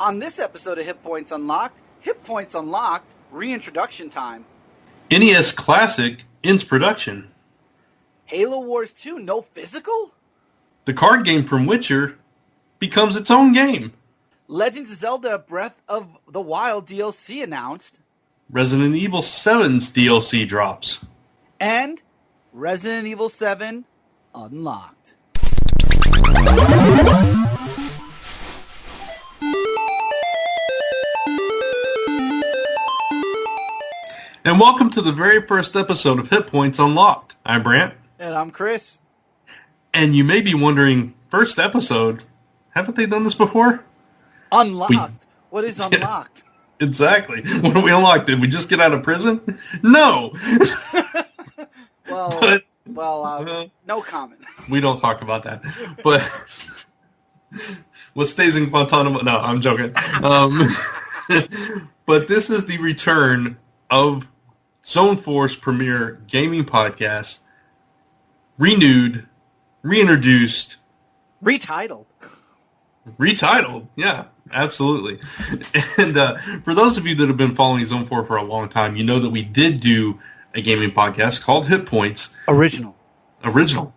On this episode of Hit Points Unlocked, reintroduction time. NES Classic ends production. Halo Wars 2, no physical? The card game from Witcher becomes its own game. Legends of Zelda Breath of the Wild DLC announced. Resident Evil 7's DLC drops. And Resident Evil 7 Unlocked. And welcome to the very first episode of Hit Points Unlocked. I'm Brant. And I'm Chris. And you may be wondering, first episode, haven't they done this before? Unlocked? What is unlocked? Yeah, exactly. What do we unlock? Did we just get out of prison? No! No comment. We don't talk about that. But what stays in Guantanamo? No, I'm joking. But this is the return of Zone 4's premier gaming podcast, renewed, reintroduced, retitled, yeah, absolutely. And for those of you that have been following Zone 4 for a long time, you know that we did do a gaming podcast called Hit Points. Original,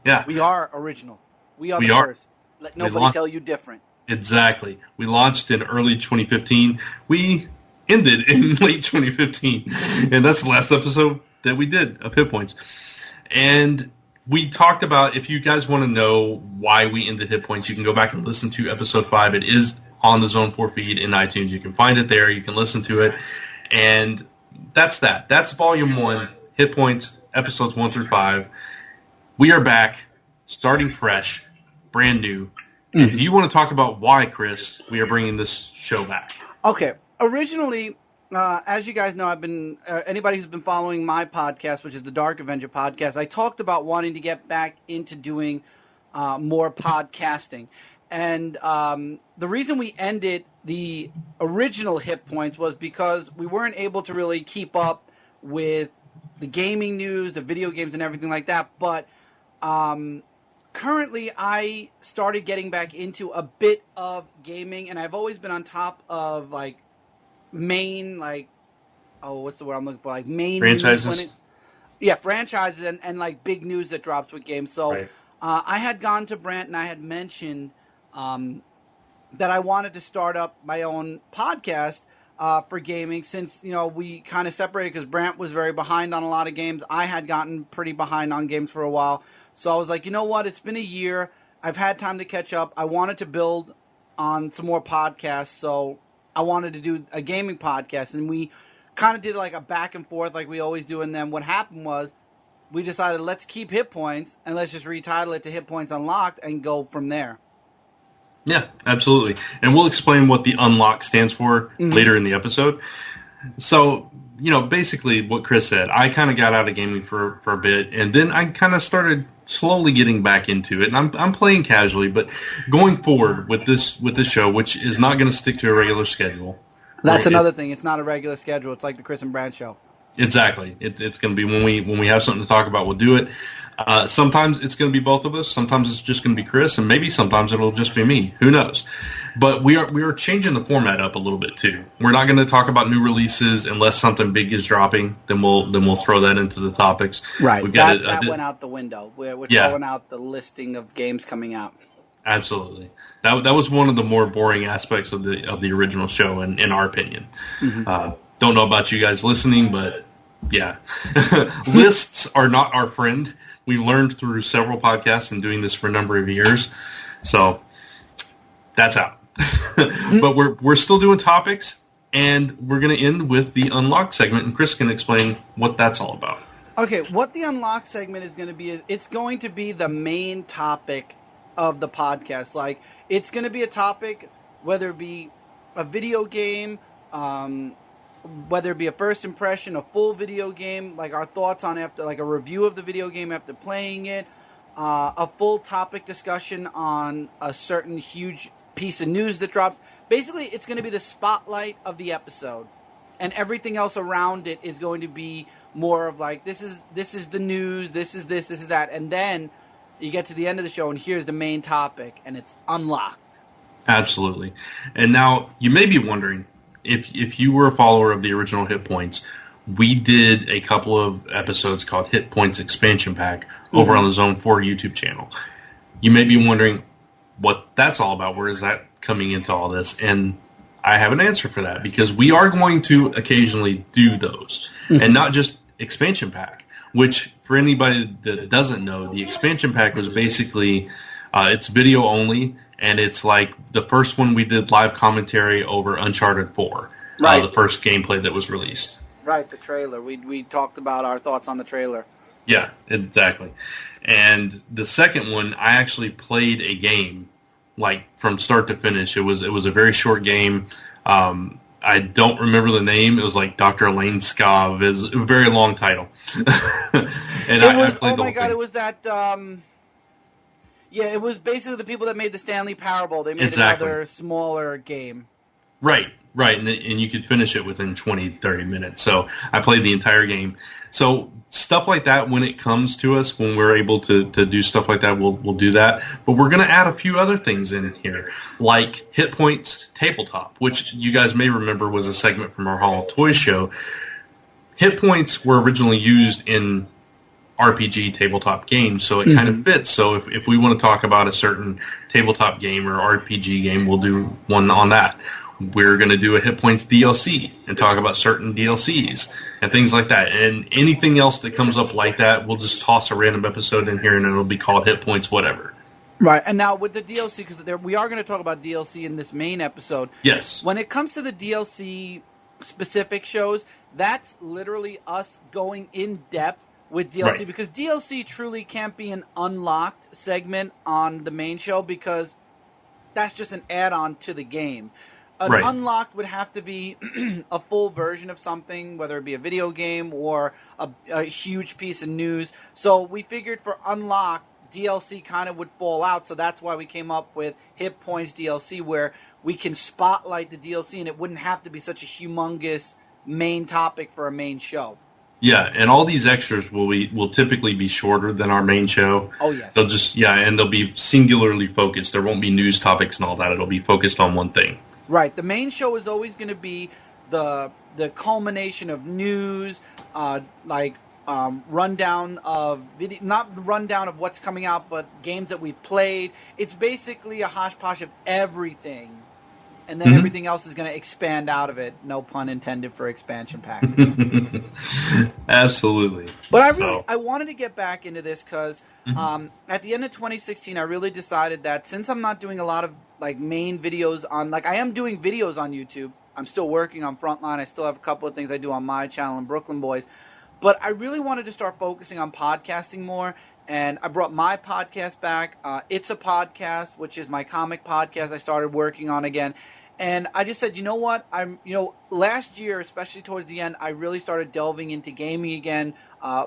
yeah. We are original. We are first. Let nobody tell you different. Exactly. We launched in early 2015. We ended in late 2015. And that's the last episode that we did of Hit Points. And we talked about, if you guys want to know why we ended Hit Points, you can go back and listen to episode 5. It is on the Zone 4 feed in iTunes. You can find it there. You can listen to it. And that's that. That's volume 1, Hit Points, episodes 1 through 5. We are back, starting fresh, brand new. And do you want to talk about why, Chris, we are bringing this show back? Okay. Originally, as you guys know, I've been anybody who's been following my podcast, which is the Dark Avenger podcast, I talked about wanting to get back into doing more podcasting. And the reason we ended the original Hit Points was because we weren't able to really keep up with the gaming news, the video games, and everything like that. But currently, I started getting back into a bit of gaming, and I've always been on top of main, what's the word I'm looking for? Main franchises. Franchises and big news that drops with games. So right. I had gone to Brant and I had mentioned that I wanted to start up my own podcast for gaming, since we kind of separated because Brant was very behind on a lot of games. I had gotten pretty behind on games for a while. So I was like, you know what? It's been a year. I've had time to catch up. I wanted to build on some more podcasts, so I wanted to do a gaming podcast, and we kind of did a back and forth like we always do. And then what happened was we decided, let's keep Hit Points and let's just retitle it to Hit Points Unlocked and go from there. Yeah, absolutely. And we'll explain what the unlock stands for later in the episode. So, basically what Chris said, I kind of got out of gaming for a bit, and then I kind of started slowly getting back into it, and I'm playing casually, but going forward with this show, which is not going to stick to a regular schedule. That's another thing. It's not a regular schedule. It's like the Chris and Brad show. Exactly. It's going to be when we have something to talk about, we'll do it. Sometimes it's going to be both of us. Sometimes it's just going to be Chris, and maybe sometimes it'll just be me. Who knows? But we are changing the format up a little bit too. We're not going to talk about new releases unless something big is dropping. Then we'll throw that into the topics. Right. That went out the window. We're throwing out the listing of games coming out. Absolutely. That was one of the more boring aspects of the original show, in our opinion. Mm-hmm. Don't know about you guys listening, but yeah, lists are not our friend. We learned through several podcasts and doing this for a number of years, so that's out. But we're still doing topics, and we're going to end with the unlock segment, and Chris can explain what that's all about. Okay, what the unlock segment is going to be is it's going to be the main topic of the podcast. It's going to be a topic, whether it be a video game, whether it be a first impression, a full video game, our thoughts on after, a review of the video game after playing it, a full topic discussion on a certain huge piece of news that drops. Basically, it's going to be the spotlight of the episode, and everything else around it is going to be more of this is the news, this is that, and then you get to the end of the show and here's the main topic, and it's unlocked. Absolutely. And now you may be wondering, if you were a follower of the original Hit Points, we did a couple of episodes called Hit Points Expansion Pack over on the Zone 4 YouTube channel. You may be wondering what that's all about. Where is that coming into all this? And I have an answer for that, because we are going to occasionally do those, and not just expansion pack, which for anybody that doesn't know, the expansion pack was basically, it's video only, and it's like the first one we did live commentary over Uncharted 4, Right. The first gameplay that was released. Right, the trailer. We talked about our thoughts on the trailer. Yeah, exactly. And the second one, I actually played a game, like from start to finish. It was a very short game. I don't remember the name. It was like Dr. Elaine Skov. It was a very long title. And I played the whole thing. It was that. Yeah, it was basically the people that made the Stanley Parable. They made another smaller game. Right. And you could finish it within 20, 30 minutes. So I played the entire game. So stuff like that, when it comes to us, when we're able to do stuff like that, we'll do that. But we're going to add a few other things in here, like Hit Points Tabletop, which you guys may remember was a segment from our Hall of Toys show. Hit Points were originally used in RPG tabletop games, so it kind of fits. So if we want to talk about a certain tabletop game or RPG game, we'll do one on that. We're going to do a Hit Points DLC and talk about certain DLCs and things like that. And anything else that comes up like that, we'll just toss a random episode in here, and it'll be called Hit Points whatever. Right. And now with the DLC, because we are going to talk about DLC in this main episode. Yes. When it comes to the DLC specific shows, that's literally us going in depth with DLC, Right. because DLC truly can't be an unlocked segment on the main show, because that's just an add-on to the game. An unlocked would have to be a full version of something, whether it be a video game or a huge piece of news. So we figured for unlocked, DLC kind of would fall out. So that's why we came up with Hit Points DLC, where we can spotlight the DLC and it wouldn't have to be such a humongous main topic for a main show. Yeah, and all these extras will typically be shorter than our main show. Oh, yes. They'll just, and they'll be singularly focused. There won't be news topics and all that. It'll be focused on one thing. Right. The main show is always going to be the culmination of news, rundown of video, not rundown of what's coming out, but games that we've played. It's basically a hodgepodge of everything, and then everything else is going to expand out of it. No pun intended for expansion pack. Absolutely. But I wanted to get back into this because at the end of 2016, I really decided that since I'm not doing a lot of main videos on, I am doing videos on YouTube. I'm still working on Frontline. I still have a couple of things I do on my channel and Brooklyn Boys. But I really wanted to start focusing on podcasting more. And I brought my podcast back. It's a Podcast, which is my comic podcast I started working on again. And I just said, you know what? Last year, especially towards the end, I really started delving into gaming again,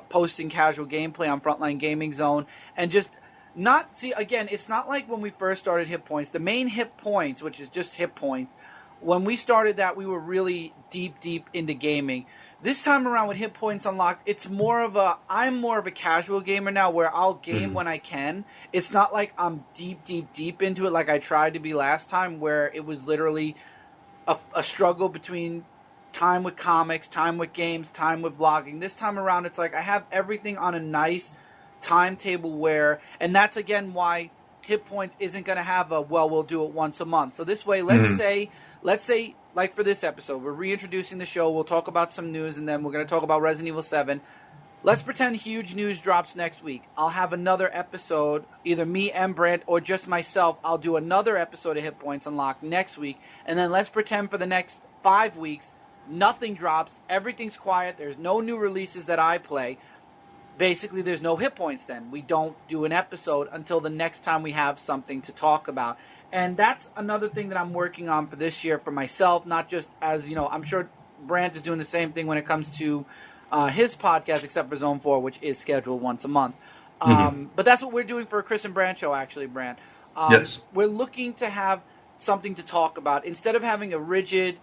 posting casual gameplay on Frontline Gaming Zone, and just it's not like when we first started Hit Points. The main Hit Points, which is just Hit Points, when we started that, we were really deep into gaming. This time around with Hit Points Unlocked, I'm more of a casual gamer now, where I'll game when I can. It's not like I'm deep into it like I tried to be last time, where it was literally a struggle between time with comics, time with games, time with vlogging. This time around, it's like I have everything on a nice timetable and that's again why Hit Points isn't going to have we'll do it once a month. So this way, let's say, like for this episode, we're reintroducing the show. We'll talk about some news, and then we're going to talk about Resident Evil 7. Let's pretend huge news drops next week. I'll have another episode, either me and Brent or just myself. I'll do another episode of Hit Points Unlocked next week. And then let's pretend for the next 5 weeks, nothing drops. Everything's quiet. There's no new releases that I play. Basically, there's no Hit Points then. We don't do an episode until the next time we have something to talk about. And that's another thing that I'm working on for this year for myself, not just as, I'm sure Brant is doing the same thing when it comes to his podcast, except for Zone 4, which is scheduled once a month. But that's what we're doing for a Chris and Brant show, actually, Brant. Yes. We're looking to have something to talk about. Instead of having a rigid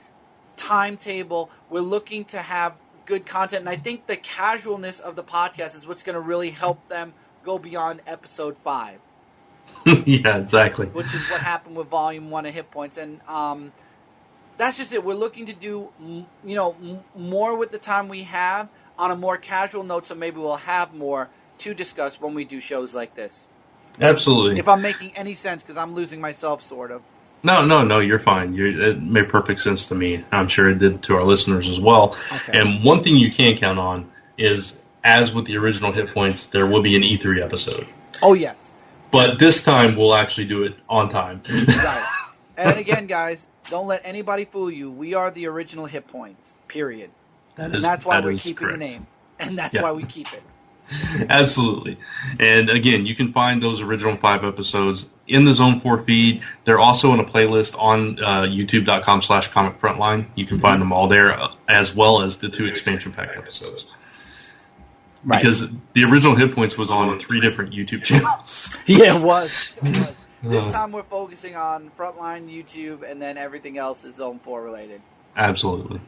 timetable, we're looking to have good content. And I think the casualness of the podcast is what's going to really help them go beyond episode 5. Yeah, exactly. Which is what happened with Volume 1 of Hit Points. And that's just it. We're looking to do, more with the time we have on a more casual note, so maybe we'll have more to discuss when we do shows like this. Absolutely. If I'm making any sense, because I'm losing myself, sort of. No, you're fine. It made perfect sense to me. I'm sure it did to our listeners as well. Okay. And one thing you can count on is, as with the original Hit Points, there will be an E3 episode. Oh, yes. But this time, we'll actually do it on time. Right. And again, guys, don't let anybody fool you. We are the original Hit Points, period. And that's why we're keeping the name. And that's why we keep it. Absolutely. And again, you can find those original 5 episodes in the Zone 4 feed. They're also in a playlist on youtube.com/comicfrontline. You can find them all there, as well as the 2 expansion pack episodes. Right. Because the original Hit Points was on 3 different YouTube channels. Yeah, it was. This time we're focusing on Frontline, YouTube, and then everything else is Zone 4 related. Absolutely.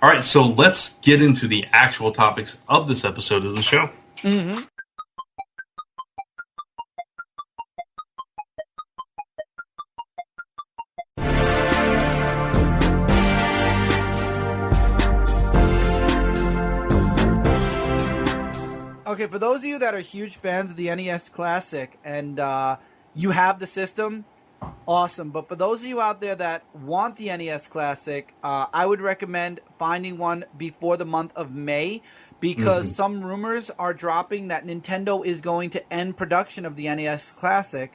All right, so let's get into the actual topics of this episode of the show. Mm-hmm. Okay, for those of you that are huge fans of the NES Classic and you have the system, awesome. But for those of you out there that want the NES Classic, I would recommend finding one before the month of May, because some rumors are dropping that Nintendo is going to end production of the NES Classic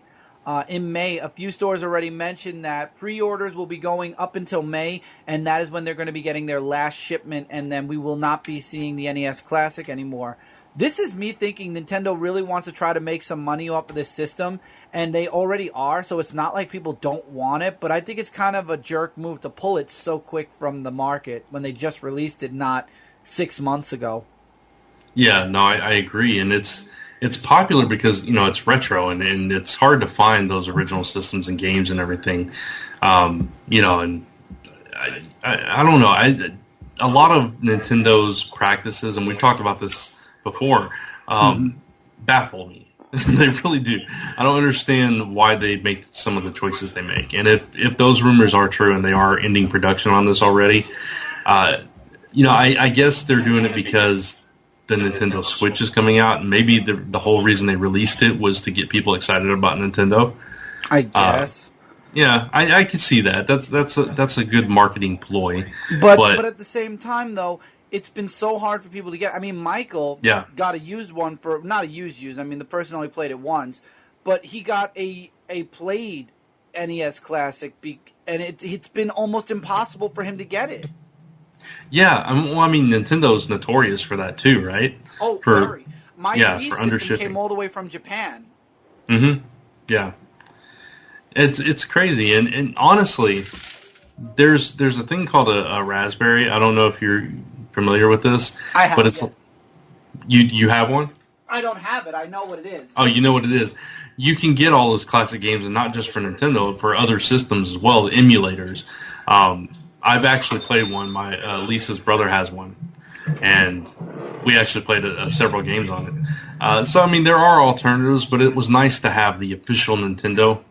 in May. A few stores already mentioned that pre-orders will be going up until May, and that is when they're going to be getting their last shipment, and then we will not be seeing the NES Classic anymore. This is me thinking Nintendo really wants to try to make some money off of this system, and they already are, so it's not like people don't want it, but I think it's kind of a jerk move to pull it so quick from the market when they just released it not 6 months ago. Yeah, no, I agree, and it's popular because, it's retro, and it's hard to find those original systems and games and everything, and I don't know, a lot of Nintendo's practices, and we've talked about this before, baffle me. They really do. I don't understand why they make some of the choices they make, and if those rumors are true and they are ending production on this already, I guess they're doing it because the Nintendo Switch is coming out, and maybe the whole reason they released it was to get people excited about Nintendo. I guess. Yeah, I could see that. That's a good marketing ploy. But at the same time, though, it's been so hard for people to get. I mean, Michael got a used one for not a used. I mean, the person only played it once, but he got a played NES Classic, and it's been almost impossible for him to get it. Yeah, Nintendo's notorious for that too, right? Oh, very. My Wii for system came all the way from Japan. Mm-hmm. Yeah. It's crazy, and honestly, there's a thing called a Raspberry. I don't know if you're familiar with this. I have, but it's you have one? I don't have it. I know what it is. Oh, you know what it is. You can get all those classic games, and not just for Nintendo, for other systems as well, emulators. I've actually played one. My Lisa's brother has one, and we actually played several games on it. So, there are alternatives, but it was nice to have the official Nintendo.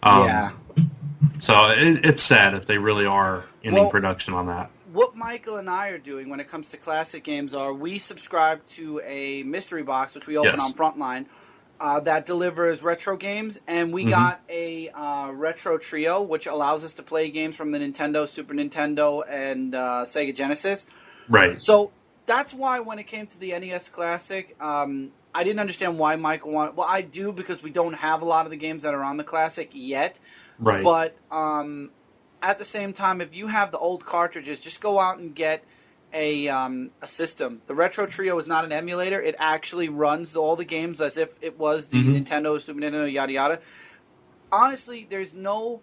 So it's sad if they really are ending production on that. What Michael and I are doing when it comes to classic games are we subscribe to a mystery box, which we open on Frontline, that delivers retro games, and we got a retro trio, which allows us to play games from the Nintendo, Super Nintendo, and Sega Genesis. Right. So that's why when it came to the NES Classic, I didn't understand why Michael wanted. Well, I do, because we don't have a lot of the games that are on the Classic yet. Right. But at the same time, if you have the old cartridges, just go out and get a system. The Retro Trio is not an emulator. It actually runs all the games as if it was the Nintendo, Super Nintendo, yada yada. Honestly, there's no...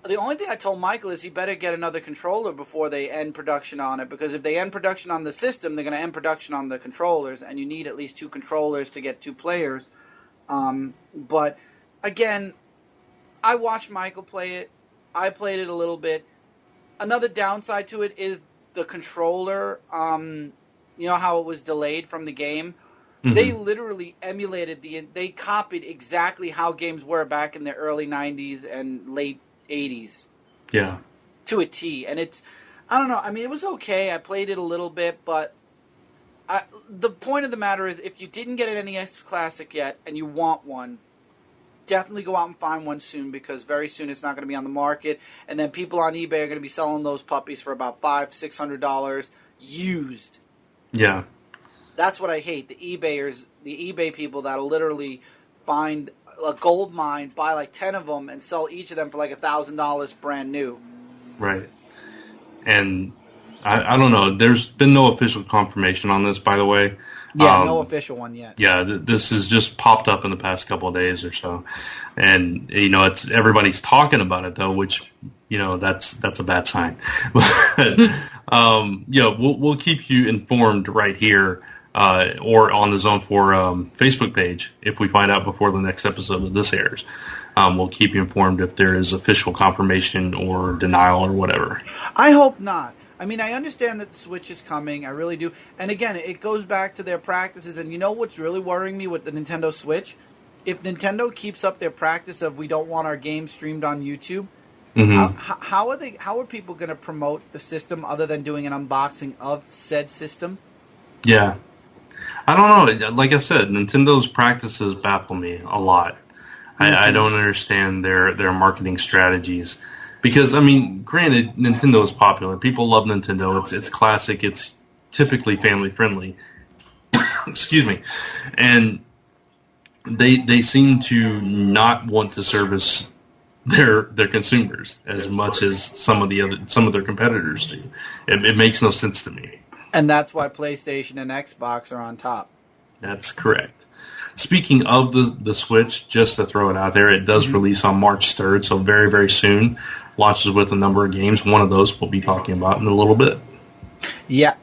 The only thing I told Michael is he better get another controller before they end production on it, because if they end production on the system, they're going to end production on the controllers, and you need at least 2 controllers to get 2 players. But, again, I watched Michael play it. I played it a little bit. Another downside to it is the controller. You know how it was delayed from the game? They literally emulated they copied exactly how games were back in the early 90s and late 80s. Yeah. To a T. And I don't know, I mean, it was okay. I played it a little bit, but the point of the matter is, if you didn't get an NES Classic yet and you want one, definitely go out and find one soon, because very soon it's not going to be on the market, and then people on eBay are going to be selling those puppies for about $500-$600 used. Yeah. That's what I hate. The eBay people that'll literally find a gold mine, buy like 10 of them, and sell each of them for like $1,000 brand new. Right. And I don't know. There's been no official confirmation on this, by the way. Yeah, no official one yet. Yeah, this has just popped up in the past couple of days or so, and it's everybody's talking about it though, which that's a bad sign. But we'll keep you informed right here or on the Zone 4 Facebook page if we find out before the next episode of this airs. We'll keep you informed if there is official confirmation or denial or whatever. I hope not. I mean, I understand that the Switch is coming. I really do. And again, it goes back to their practices. And you know what's really worrying me with the Nintendo Switch? If Nintendo keeps up their practice of we don't want our games streamed on YouTube, how are people going to promote the system other than doing an unboxing of said system? Yeah. I don't know. Like I said, Nintendo's practices baffle me a lot. I don't understand their marketing strategies. Because, I mean, granted, Nintendo is popular. People love Nintendo. It's classic. It's typically family-friendly. Excuse me. And they seem to not want to service their consumers as much as some of their competitors do. It makes no sense to me. And that's why PlayStation and Xbox are on top. That's correct. Speaking of the Switch, just to throw it out there, it does release on March 3rd, so very, very soon. Launches with a number of games. One of those we'll be talking about in a little bit. Yeah.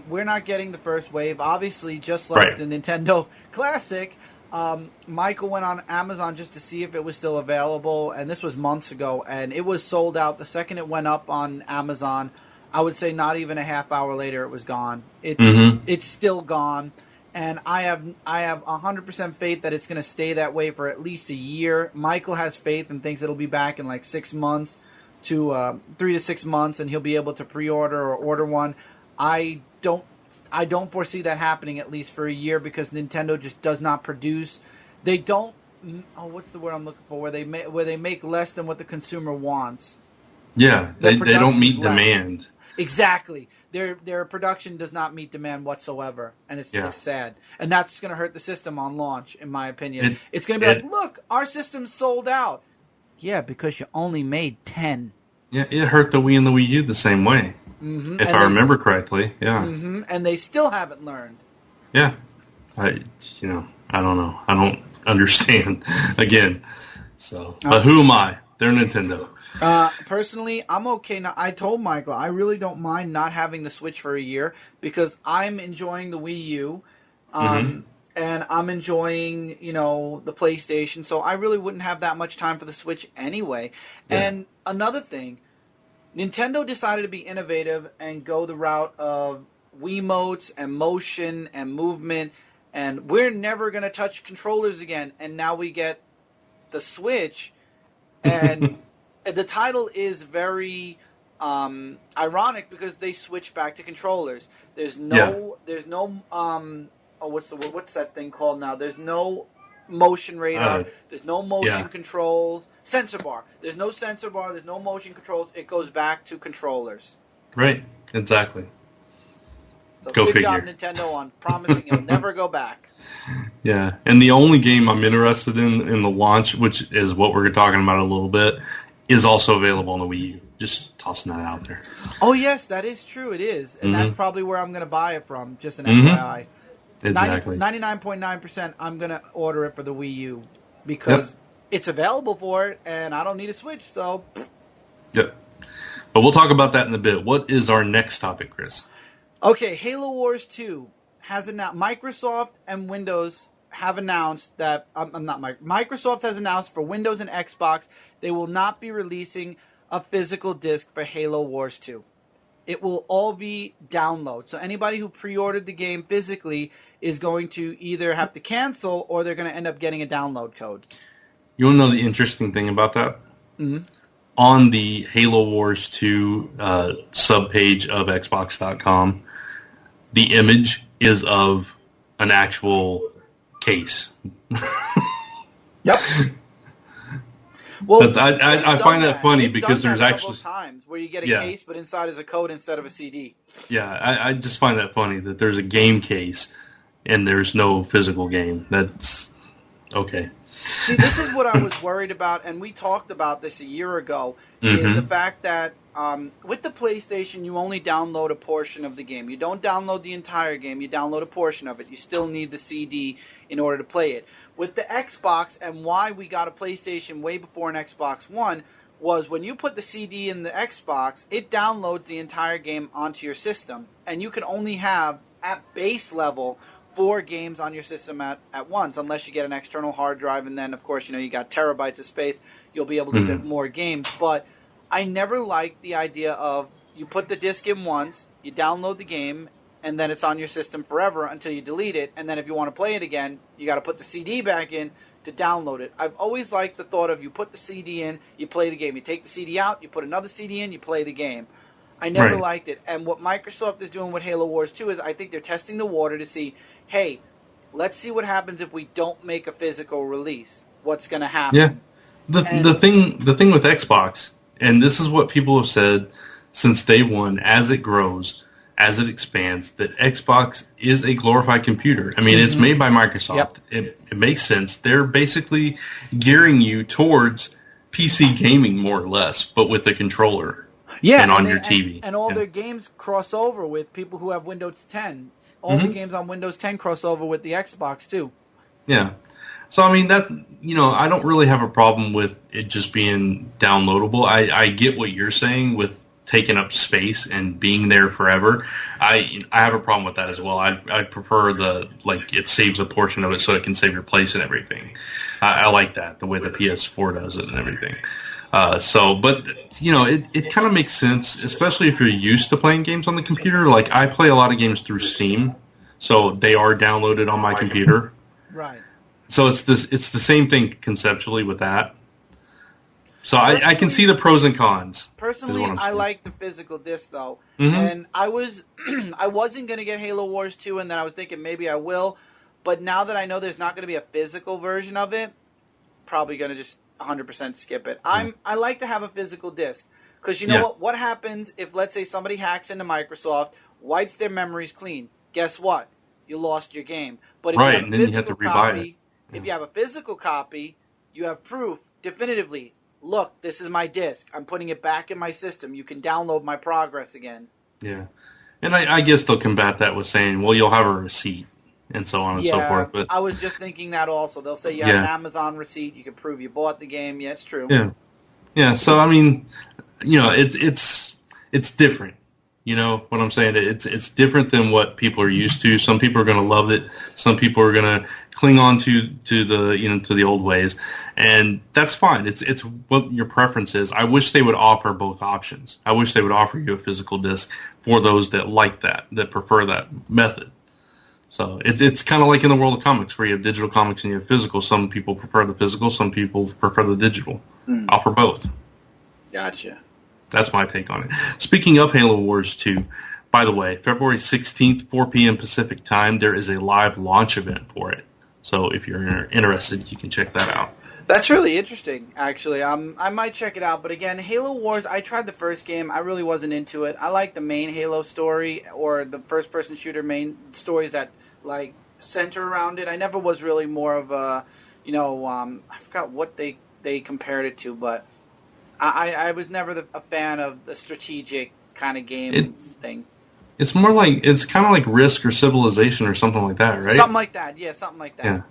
We're not getting the first wave. Obviously, just like the Nintendo Classic, Michael went on Amazon just to see if it was still available, and this was months ago, and it was sold out. The second it went up on Amazon, I would say not even a half hour later, it was gone. It's still gone. And I have 100% faith that it's going to stay that way for at least a year. Michael has faith and thinks it'll be back in like 6 months to 3 to 6 months, and he'll be able to pre-order or order one. I don't foresee that happening at least for a year, because Nintendo just does not produce. They don't. What's the word I'm looking for? Where they make less than what the consumer wants. Yeah, they don't meet demand. Exactly. Their production does not meet demand whatsoever, and it's sad. And that's what's going to hurt the system on launch, in my opinion. It's going to be like, look, our system's sold out. Yeah, because you only made 10. Yeah, it hurt the Wii and the Wii U the same way, if I remember correctly. Yeah, and they still haven't learned. Yeah, I don't know. I don't understand again. So, but who am I? They're Nintendo. Personally, I'm okay now. I told Michael I really don't mind not having the Switch for a year, because I'm enjoying the Wii U, and I'm enjoying, the PlayStation, so I really wouldn't have that much time for the Switch anyway. Yeah. And another thing, Nintendo decided to be innovative and go the route of Wiimotes and motion and movement, and we're never going to touch controllers again, and now we get the Switch, and the title is very ironic, because they switch back to controllers. There's no what's that thing called now? There's no motion radar. There's no motion controls. Sensor bar. There's no sensor bar. There's no motion controls. It goes back to controllers. Right. Exactly. So good job, Nintendo, on promising you'll never go back. Yeah, and the only game I'm interested in the launch, which is what we're talking about a little bit, is also available on the Wii U. Just tossing that out there. Oh, yes, that is true. It is. And that's probably where I'm going to buy it from, just an FYI. Exactly. 99.9% I'm going to order it for the Wii U, because it's available for it, and I don't need a Switch, so... Yep. But we'll talk about that in a bit. What is our next topic, Chris? Okay, Halo Wars 2 has announced... Microsoft and Windows have announced that... Microsoft has announced for Windows and Xbox they will not be releasing a physical disc for Halo Wars 2. It will all be download. So anybody who pre-ordered the game physically is going to either have to cancel or they're going to end up getting a download code. You want to know the interesting thing about that? Mm-hmm. On the Halo Wars 2 subpage of Xbox.com, the image is of an actual case. Yep. Well, I find that funny because there's actually times where you get a case, but inside is a code instead of a CD. Yeah, I just find that funny that there's a game case and there's no physical game. That's okay. See, this is what I was worried about, and we talked about this a year ago, is the fact that with the PlayStation, you only download a portion of the game. You don't download the entire game. You download a portion of it. You still need the CD in order to play it. With the Xbox, and why we got a PlayStation way before an Xbox One, was when you put the CD in the Xbox, it downloads the entire game onto your system, and you can only have, at base level, 4 games on your system at once, unless you get an external hard drive, and then, of course, you got terabytes of space, you'll be able to get more games. But I never liked the idea of you put the disc in once, you download the game, and then it's on your system forever until you delete it, and then if you want to play it again, you got to put the CD back in to download it. I've always liked the thought of you put the CD in, you play the game. You take the CD out, you put another CD in, you play the game. I never liked it. And what Microsoft is doing with Halo Wars 2 is I think they're testing the water to see, hey, let's see what happens if we don't make a physical release. What's going to happen? Yeah. The thing with Xbox, and this is what people have said since day one, as it grows, as it expands, that Xbox is a glorified computer. I mean, it's made by Microsoft. Yep. It makes sense. They're basically gearing you towards PC gaming, more or less, but with the controller and on your TV. And all their games cross over with people who have Windows 10. All the games on Windows 10 cross over with the Xbox, too. Yeah. So, I mean, I don't really have a problem with it just being downloadable. I get what you're saying with taking up space and being there forever. I have a problem with that as well. I prefer it saves a portion of it so it can save your place and everything. I like that, the way the PS4 does it and everything. But it kind of makes sense, especially if you're used to playing games on the computer. Like, I play a lot of games through Steam, so they are downloaded on my computer. Right. So it's the same thing conceptually with that. So I can see the pros and cons. Personally, I like the physical disc, though. And I wasn't going to get Halo Wars 2, and then I was thinking maybe I will. But now that I know there's not going to be a physical version of it, probably going to just 100% skip it. I like to have a physical disc. Because you know what happens if, let's say, somebody hacks into Microsoft, wipes their memories clean? Guess what? You lost your game. But if you have a physical copy, if you have a physical copy, you have proof definitively. Look, this is my disc. I'm putting it back in my system. You can download my progress again. Yeah. And I guess they'll combat that with saying, well, you'll have a receipt and so on and so forth. But I was just thinking that also. They'll say you have an Amazon receipt. You can prove you bought the game. Yeah, it's true. Yeah. Yeah. So, I mean, it's different. You know what I'm saying? It's different than what people are used to. Some people are going to love it. Some people are going to cling on to the old ways, and that's fine. It's what your preference is. I wish they would offer both options. I wish they would offer you a physical disc for those that like that prefer that method. So it's kind of like in the world of comics, where you have digital comics and you have physical. Some people prefer the physical. Some people prefer the digital. Offer both. Gotcha. That's my take on it. Speaking of Halo Wars 2, by the way, February 16th, 4 p.m. Pacific time, there is a live launch event for it. So if you're interested, you can check that out. That's really interesting, actually. I might check it out. But again, Halo Wars, I tried the first game. I really wasn't into it. I like the main Halo story or the first-person shooter main stories that, like, center around it. I never was really more of a, I forgot what they compared it to, but I was never a fan of the strategic kind of game thing. It's more like, it's kind of like Risk or Civilization or something like that, right? Something like that, yeah, something like that. Yeah.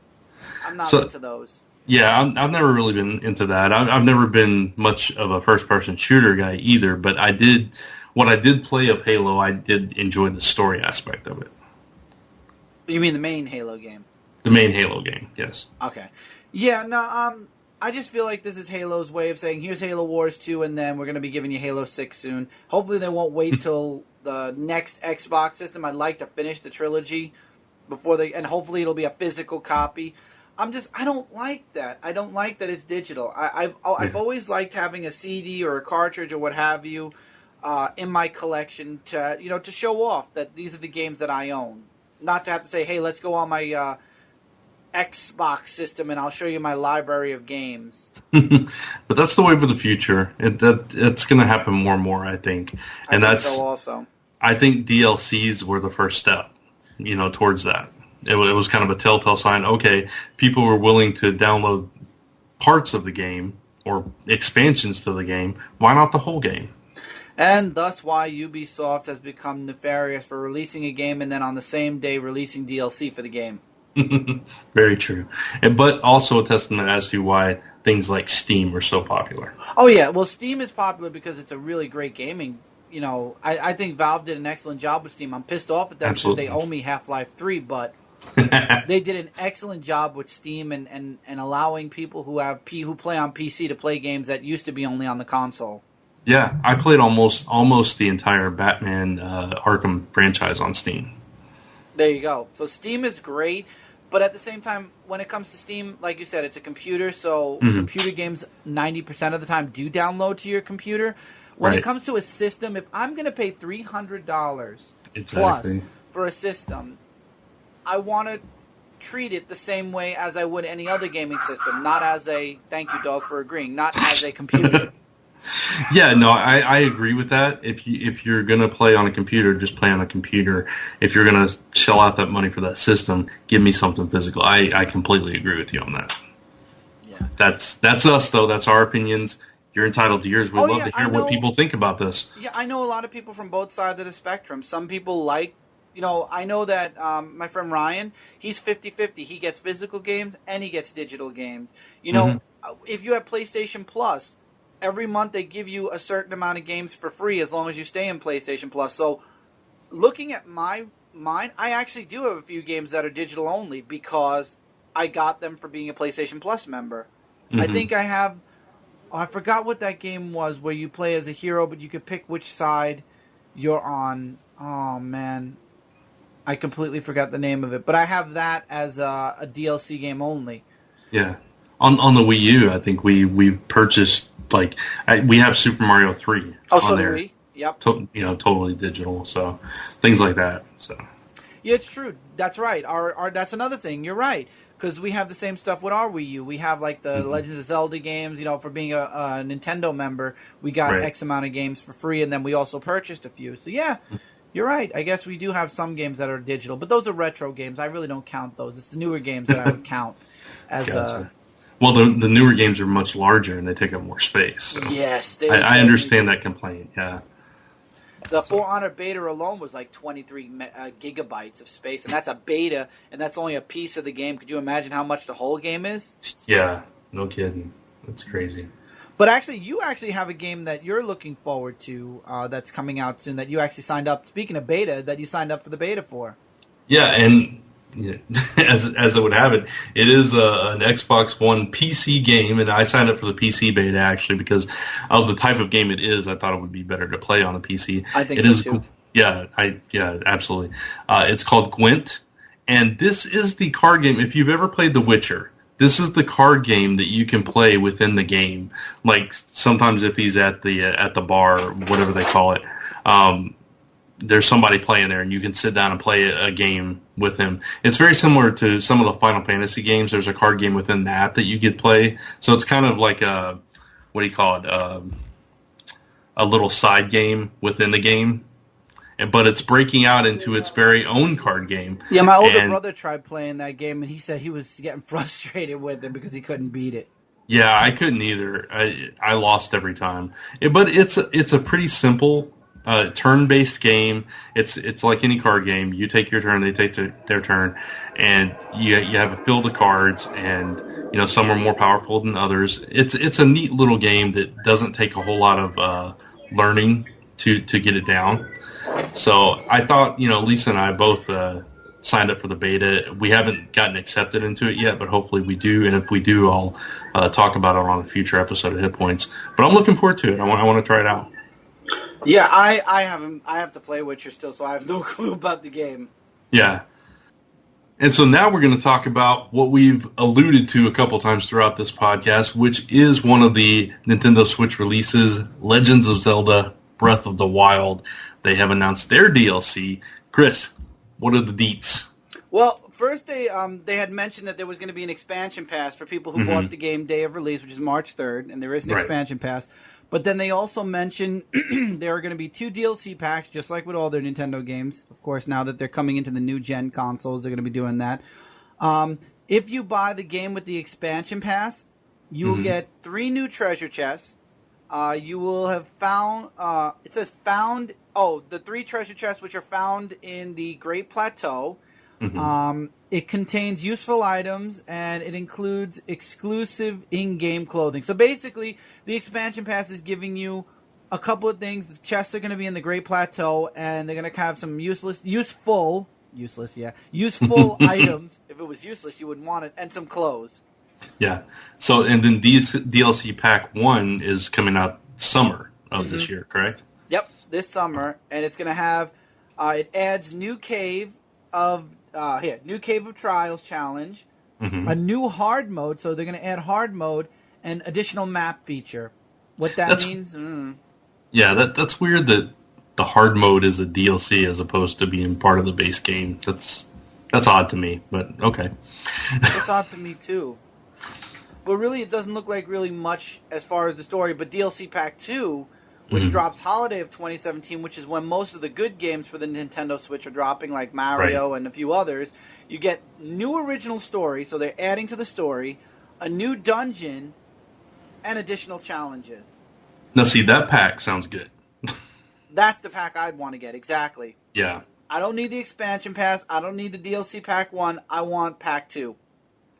I'm not into those. Yeah, I've never really been into that. I've never been much of a first-person shooter guy either, but what I did play of Halo, I did enjoy the story aspect of it. You mean the main Halo game? The main Halo game, yes. Okay. Yeah, no, I just feel like this is Halo's way of saying, here's Halo Wars 2, and then we're going to be giving you Halo 6 soon. Hopefully they won't wait till the next Xbox system. I'd like to finish the trilogy before they, and hopefully it'll be a physical copy. I don't like that. I don't like that it's digital. I've always liked having a CD or a cartridge or what have you in my collection to show off that these are the games that I own. Not to have to say, hey, let's go on my Xbox system and I'll show you my library of games. But that's the way for the future. It's going to happen more and more, I think. And I think so also. I think DLCs were the first step, towards that. It was kind of a telltale sign. Okay, people were willing to download parts of the game or expansions to the game. Why not the whole game? And thus why Ubisoft has become nefarious for releasing a game and then on the same day releasing DLC for the game. Very true. But also a testament as to why things like Steam are so popular. Oh, yeah. Well, Steam is popular because it's a really great gaming. I think Valve did an excellent job with Steam. I'm pissed off at them because they owe me Half-Life 3, but they did an excellent job with Steam and allowing people who play on PC to play games that used to be only on the console. Yeah, I played almost the entire Batman Arkham franchise on Steam. There you go. So Steam is great, but at the same time, when it comes to Steam, like you said, it's a computer, so computer games 90% of the time do download to your computer. When it comes to a system, if I'm going to pay $300 plus for a system, I want to treat it the same way as I would any other gaming system, not as a, thank you, dog, for agreeing, not as a computer. Yeah, no, I agree with that. If you're going to play on a computer, just play on a computer. If you're going to shell out that money for that system, give me something physical. I completely agree with you on that. Yeah. That's us, though. That's our opinions. You're entitled to yours. We'd love to hear what people think about this. Yeah, I know a lot of people from both sides of the spectrum. Some people like, I know that my friend Ryan, he's 50-50. He gets physical games and he gets digital games. If you have PlayStation Plus, every month they give you a certain amount of games for free as long as you stay in PlayStation Plus. So looking at mine, I actually do have a few games that are digital only because I got them for being a PlayStation Plus member. I think I have... I forgot what that game was where you play as a hero, but you could pick which side you're on. Oh, man. I completely forgot the name of it. But I have that as a DLC game only. Yeah. On the Wii U, I think we purchased, we have Super Mario 3 on there. Wii? Yep. Totally digital. So, things like that. So. Yeah, it's true. That's right. Our that's another thing. You're right. Because we have the same stuff with our Wii U. We have the Legends of Zelda games. For being a Nintendo member, we got X amount of games for free, and then we also purchased a few. So yeah, you're right. I guess we do have some games that are digital, but those are retro games. I really don't count those. It's the newer games that I would count as. Gotcha. Well, the newer games are much larger and they take up more space. So yes, I understand that complaint. Yeah. The For Honor beta alone was 23 gigabytes of space, and that's a beta, and that's only a piece of the game. Could you imagine how much the whole game is? Yeah, no kidding. That's crazy. But actually, you actually have a game that you're looking forward to that's coming out soon that you actually signed up, speaking of beta, that you signed up for the beta for. Yeah, and as I would have it, it is an Xbox One PC game, and I signed up for the PC beta actually because of the type of game it is. I thought it would be better to play on a PC. I think so too. Yeah, absolutely. It's called Gwent, and this is the card game. If you've ever played The Witcher, this is the card game that you can play within the game. Like sometimes if he's at the bar, or whatever they call it. There's somebody playing there, and you can sit down and play a game with him. It's very similar to some of the Final Fantasy games. There's a card game within that you could play. So it's kind of like a little side game within the game. But it's breaking out into its very own card game. Yeah, my older brother tried playing that game, and he said he was getting frustrated with it because he couldn't beat it. Yeah, I couldn't either. I lost every time. But it's a pretty simple turn-based game. It's like any card game. You take your turn, they take their turn, and you have a field of cards, and some are more powerful than others. It's a neat little game that doesn't take a whole lot of learning to get it down. So I thought, Lisa and I both signed up for the beta. We haven't gotten accepted into it yet, but hopefully we do. And if we do, I'll talk about it on a future episode of Hit Points. But I'm looking forward to it. I want to try it out. Yeah, I have to play Witcher still, so I have no clue about the game. Yeah. And so now we're going to talk about what we've alluded to a couple times throughout this podcast, which is one of the Nintendo Switch releases, Legends of Zelda Breath of the Wild. They have announced their DLC. Chris, what are the deets? Well, first they had mentioned that there was going to be an expansion pass for people who bought the game day of release, which is March 3rd, and there is an expansion pass. But then they also mentioned there are going to be 2 DLC packs, just like with all their Nintendo games. Of course, now that they're coming into the new gen consoles, they're going to be doing that. If you buy the game with the expansion pass, you will get 3 new treasure chests. You will have found, it says found, the 3 treasure chests which are found in the Great Plateau. It contains useful items, and it includes exclusive in-game clothing. So basically, the expansion pass is giving you a couple of things. The chests are going to be in the Great Plateau, and they're going to have some useful items. If it was useless, you wouldn't want it, and some clothes. Yeah. So, and then DLC Pack 1 is coming out summer of this year, correct? Yep, this summer, and it's going to have, it adds new Cave of Trials challenge, a new hard mode, so they're going to add hard mode, and additional map feature. What that means? Yeah, that's weird that the hard mode is a DLC as opposed to being part of the base game. That's odd to me, but okay. It's odd to me too. But really, it doesn't look like really much as far as the story. But DLC Pack 2, which drops holiday of 2017, which is when most of the good games for the Nintendo Switch are dropping, like Mario and a few others, you get new original story, so they're adding to the story, a new dungeon, and additional challenges. Now, see, that pack sounds good. That's the pack I'd want to get, exactly. Yeah. I don't need the expansion pass. I don't need the DLC Pack 1. I want Pack 2.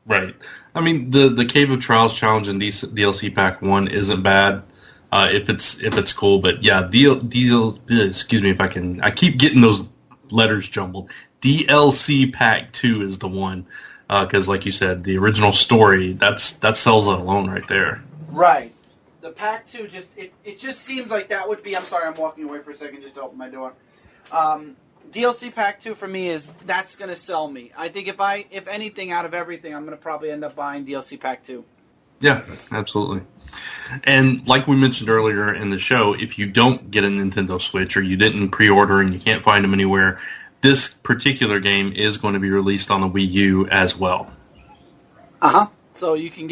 Right. I mean, the Cave of Trials challenge in DLC Pack 1 isn't bad. If it's cool, but yeah, excuse me I keep getting those letters jumbled. DLC Pack 2 is the one, because like you said, the original story, that sells it alone right there. Right. The Pack 2 it just seems like that would be, I'm sorry, I'm walking away for a second just to open my door. DLC Pack 2 for me that's going to sell me. I think if anything out of everything, I'm going to probably end up buying DLC Pack 2. Yeah, absolutely. And like we mentioned earlier in the show, if you don't get a Nintendo Switch or you didn't pre-order and you can't find them anywhere, this particular game is going to be released on the Wii U as well. So you can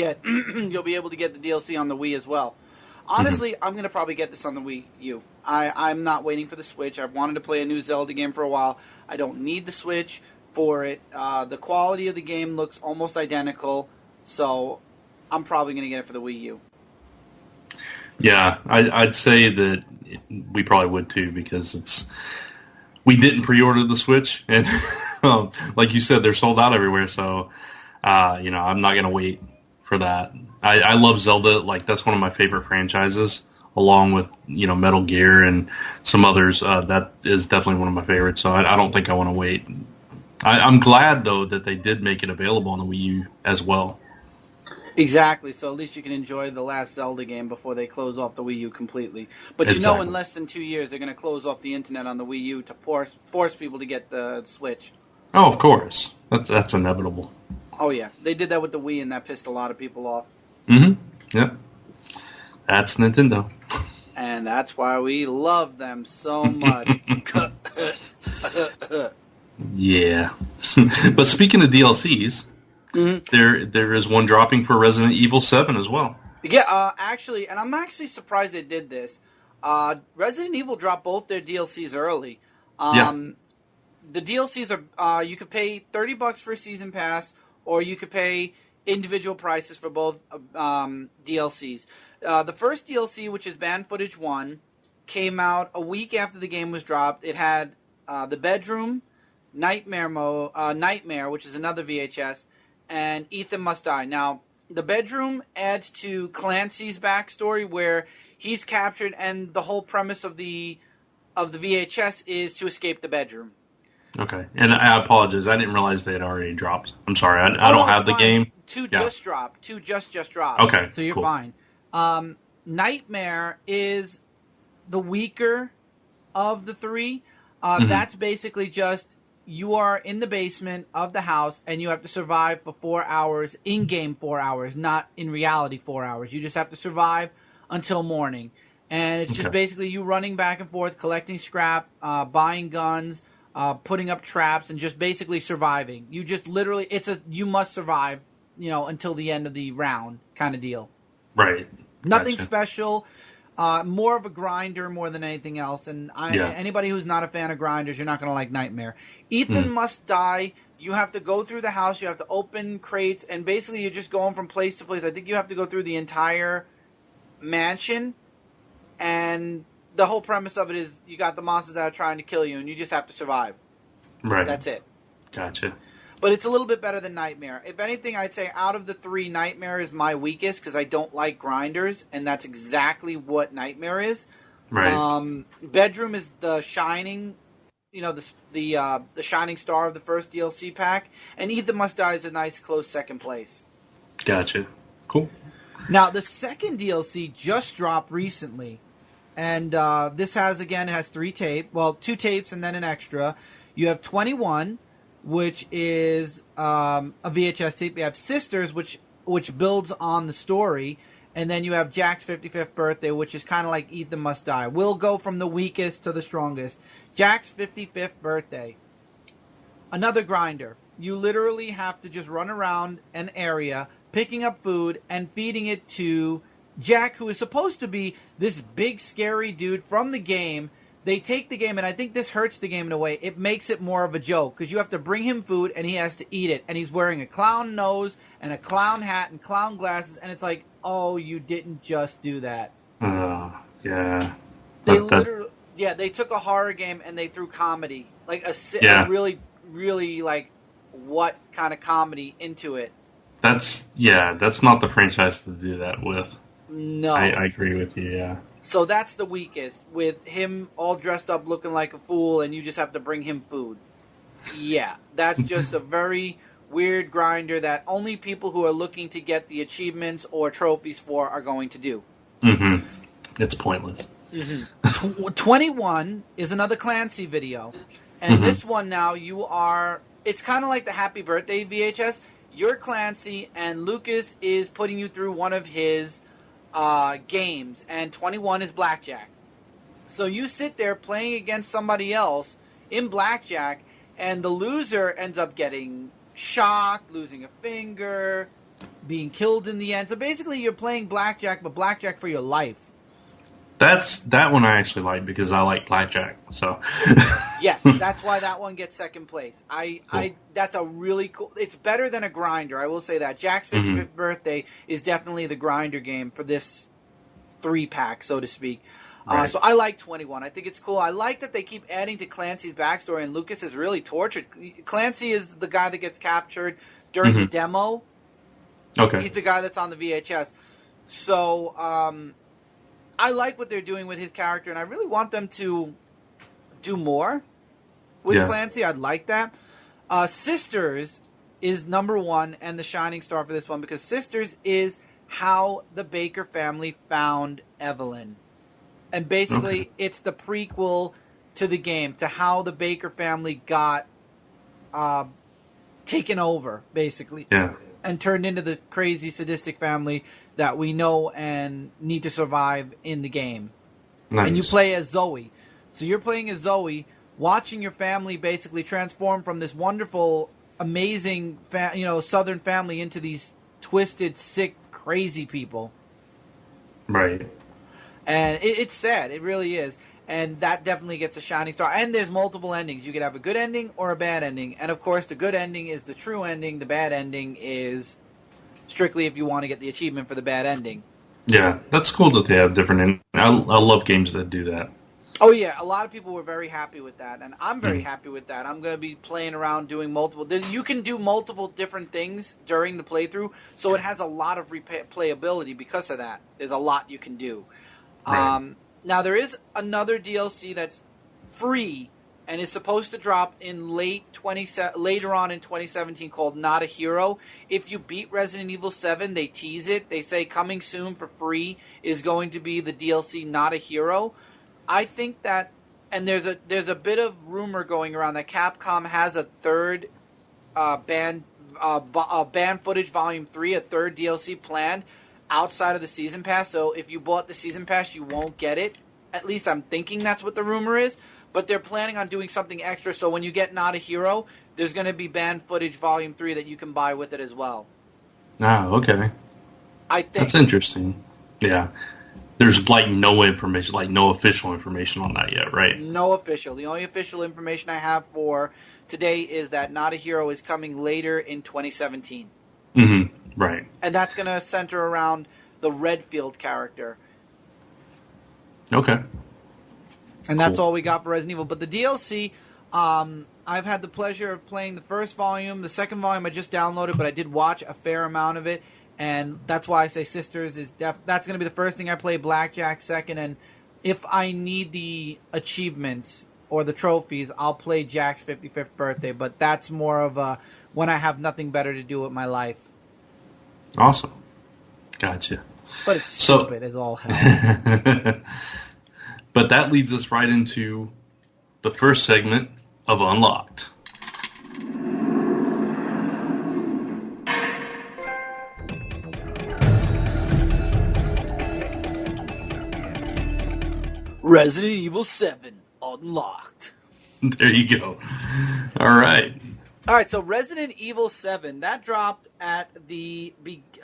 you'll be able to get the DLC on the Wii as well. Honestly, I'm going to probably get this on the Wii U. I'm not waiting for the Switch. I've wanted to play a new Zelda game for a while. I don't need the Switch for it. The quality of the game looks almost identical, so I'm probably going to get it for the Wii U. Yeah, I'd say that we probably would too, because we didn't pre-order the Switch, and like you said, they're sold out everywhere. So, I'm not going to wait for that. I love Zelda. Like, that's one of my favorite franchises, along with, Metal Gear and some others. That is definitely one of my favorites. So I don't think I want to wait. I'm glad, though, that they did make it available on the Wii U as well. Exactly. So at least you can enjoy the last Zelda game before they close off the Wii U completely. But Exactly. in less than 2 years, they're going to close off the internet on the Wii U to force people to get the Switch. Oh, of course. That's inevitable. Oh, yeah. They did that with the Wii, and that pissed a lot of people off. Yep. That's Nintendo. And that's why we love them so much. Yeah. But speaking of DLCs, there is one dropping for Resident Evil 7 as well. Yeah, actually, and I'm actually surprised they did this. Resident Evil dropped both their DLCs early. The DLCs are you could pay $30 for a season pass, or you could pay individual prices for both DLCs. The first DLC, which is Banned Footage 1, came out a week after the game was dropped. It had the Bedroom, Nightmare, which is another VHS, and Ethan Must Die. Now, the Bedroom adds to Clancy's backstory, where he's captured, and the whole premise of the VHS is to escape the bedroom. Okay, and I apologize. I didn't realize they had already dropped. I'm sorry. I don't have the game. Two just dropped. Two just dropped. Okay, so you're cool. fine. Nightmare is the weaker of the three. That's basically just you are in the basement of the house, and you have to survive for 4 hours, in-game 4 hours, not in reality 4 hours. You just have to survive until morning. And it's just basically you running back and forth, collecting scrap, buying guns, putting up traps, and just basically surviving. You just literally, you must survive, until the end of the round kind of deal. Right. Nothing special. More of a grinder more than anything else. And anybody who's not a fan of grinders, you're not going to like Nightmare. Ethan must die. You have to go through the house. You have to open crates. And basically you're just going from place to place. I think you have to go through the entire mansion. And the whole premise of it is you got the monsters that are trying to kill you, and you just have to survive. Right. That's it. Gotcha. But it's a little bit better than Nightmare. If anything, I'd say out of the three, Nightmare is my weakest because I don't like grinders, and that's exactly what Nightmare is. Right. Bedroom is the shining, the shining star of the first DLC pack, and Ethan Must Die is a nice close second place. Gotcha. Cool. Now, the second DLC just dropped recently, and this has 3 tapes. Well, 2 tapes and then an extra. You have 21, which is a VHS tape. You have Sisters, which builds on the story. And then you have Jack's 55th birthday, which is kind of like Ethan Must Die. We'll go from the weakest to the strongest. Jack's 55th birthday. Another grinder. You literally have to just run around an area, picking up food and feeding it to Jack, who is supposed to be this big, scary dude from the game. They take the game, and I think this hurts the game in a way. It makes it more of a joke, because you have to bring him food, and he has to eat it. And he's wearing a clown nose, and a clown hat, and clown glasses, and it's like, oh, you didn't just do that. Yeah. They took a horror game, and they threw comedy. Like, a really, really, like, what kind of comedy into it. That's not the franchise to do that with. No. I agree with you, yeah. So that's the weakest, with him all dressed up looking like a fool, and you just have to bring him food. Yeah, that's just a very weird grinder that only people who are looking to get the achievements or trophies for are going to do. Mm-hmm. It's pointless. Mm-hmm. 21 is another Clancy video. And this one now, it's kind of like the Happy Birthday VHS. You're Clancy, and Lucas is putting you through one of his games, and 21 is blackjack. So you sit there playing against somebody else in blackjack, and the loser ends up getting shocked, losing a finger, being killed in the end. So basically you're playing blackjack, but blackjack for your life. That one I actually like because I like blackjack. So yes, that's why that one gets second place. That's a really cool. It's better than a grinder. I will say that. Jack's 55th birthday is definitely the grinder game for this 3-pack, so to speak. Right. So I like 21. I think it's cool. I like that they keep adding to Clancy's backstory, and Lucas is really tortured. Clancy is the guy that gets captured during the demo. Okay. He's the guy that's on the VHS. So I like what they're doing with his character, and I really want them to do more with Clancy. I'd like that. Sisters is number 1 and the shining star for this one, because Sisters is how the Baker family found Evelyn. And basically, it's the prequel to the game, to how the Baker family got taken over, basically. Yeah. And turned into the crazy, sadistic family that we know and need to survive in the game. Nice. And you play as Zoe. So you're playing as Zoe, watching your family basically transform from this wonderful, amazing, Southern family into these twisted, sick, crazy people. Right. And it's sad. It really is. And that definitely gets a shining star. And there's multiple endings. You could have a good ending or a bad ending. And, of course, the good ending is the true ending. The bad ending is strictly if you want to get the achievement for the bad ending. Yeah, that's cool that they have different endings. I love games that do that. Oh, yeah. A lot of people were very happy with that. And I'm very happy with that. I'm going to be playing around doing multiple. You can do multiple different things during the playthrough. So it has a lot of replayability because of that. There's a lot you can do. Right. Now, there is another DLC that's free and is supposed to drop in later on in 2017 called Not a Hero. If you beat Resident Evil 7, they tease it. They say coming soon for free is going to be the DLC Not a Hero. I think that, And there's a bit of rumor going around that Capcom has a third banned footage volume 3, a third DLC planned outside of the season pass. So if you bought the season pass, you won't get it. At least I'm thinking that's what the rumor is. But they're planning on doing something extra. So when you get Not a Hero, there's going to be banned footage volume 3 that you can buy with it as well. Ah, okay. I think that's interesting. Yeah. There's like no information, like no official information on that yet, right? No official. The only official information I have for today is that Not a Hero is coming later in 2017. Mm-hmm. Right. And that's going to center around the Redfield character. Okay. And that's all we got for Resident Evil. But the DLC, I've had the pleasure of playing the first volume. The second volume I just downloaded, but I did watch a fair amount of it. And that's why I say Sisters is that's going to be the first thing I play. Blackjack second, and if I need the achievements or the trophies, I'll play Jack's 55th birthday. But that's more of a when I have nothing better to do with my life. Awesome, gotcha. But it's stupid as all hell. But that leads us right into the first segment of Unlocked. Resident Evil 7 Unlocked. There you go. All right. All right, so Resident Evil 7, that dropped at the,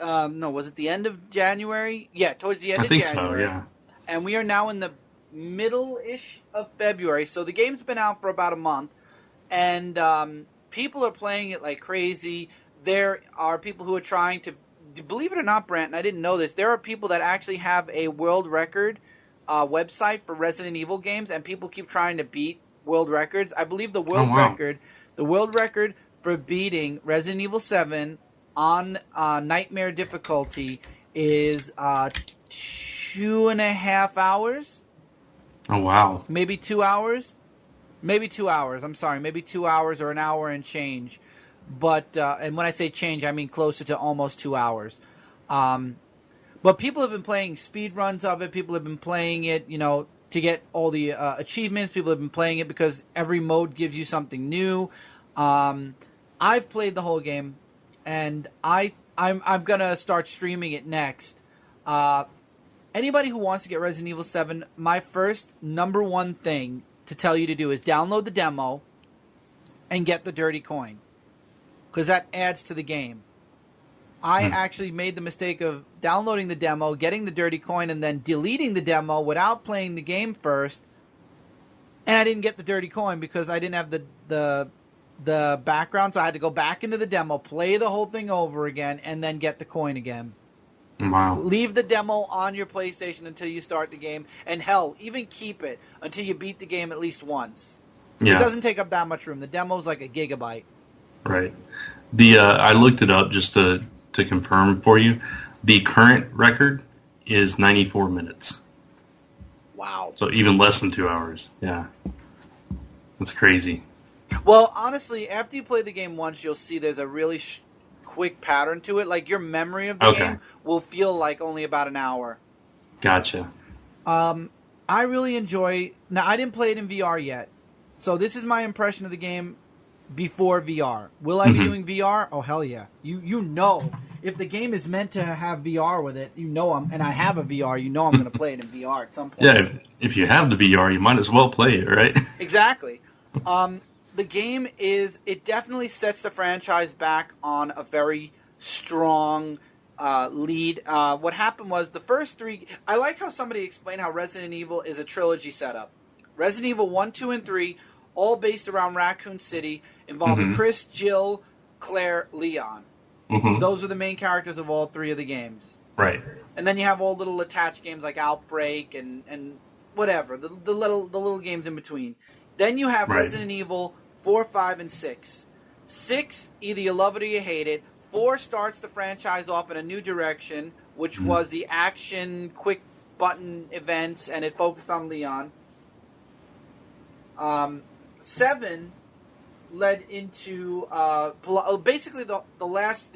was it the end of January? Yeah, towards the end of January. I think so, yeah. And we are now in the middle-ish of February, so the game's been out for about a month, and people are playing it like crazy. There are people who are trying to, believe it or not, Brant, and I didn't know this, there are people that actually have a world record website for Resident Evil games, and people keep trying to beat world records. I believe the world record for beating Resident Evil 7 on Nightmare difficulty is 2.5 hours. Oh, wow. Maybe 2 hours. Maybe 2 hours. I'm sorry. Maybe 2 hours or an hour and change. But, and when I say change, I mean closer to almost 2 hours. But people have been playing speed runs of it. People have been playing it, to get all the achievements. People have been playing it because every mode gives you something new. I've played the whole game, and I'm gonna start streaming it next. Anybody who wants to get Resident Evil 7, my first number one thing to tell you to do is download the demo and get the dirty coin, because that adds to the game. I actually made the mistake of downloading the demo, getting the dirty coin, and then deleting the demo without playing the game first. And I didn't get the dirty coin because I didn't have the background, so I had to go back into the demo, play the whole thing over again, and then get the coin again. Wow. Leave the demo on your PlayStation until you start the game, and hell, even keep it until you beat the game at least once. Yeah. It doesn't take up that much room. The demo's like a gigabyte. Right. I looked it up just to confirm for you. The current record is 94 minutes. Wow. So even less than 2 hours. Yeah. That's crazy. Well, honestly, after you play the game once, you'll see there's a really quick pattern to it. Like, your memory of the game will feel like only about an hour. Gotcha. I really enjoy... Now, I didn't play it in VR yet. So this is my impression of the game before VR. Will I be doing VR? Oh, hell yeah. You know. If the game is meant to have VR with it, and I have a VR, I'm going to play it in VR at some point. Yeah, if you have the VR, you might as well play it, right? Exactly. The game it definitely sets the franchise back on a very strong lead. What happened was the first three... I like how somebody explained how Resident Evil is a trilogy setup. Resident Evil 1, 2, and 3, all based around Raccoon City, involving Chris, Jill, Claire, Leon. Those are the main characters of all three of the games. Right. And then you have all little attached games like Outbreak and whatever, the little games in between. Then you have Resident Evil 4, 5, and 6. 6, either you love it or you hate it. 4 starts the franchise off in a new direction, which was the action, quick button events, and it focused on Leon. 7 led into basically the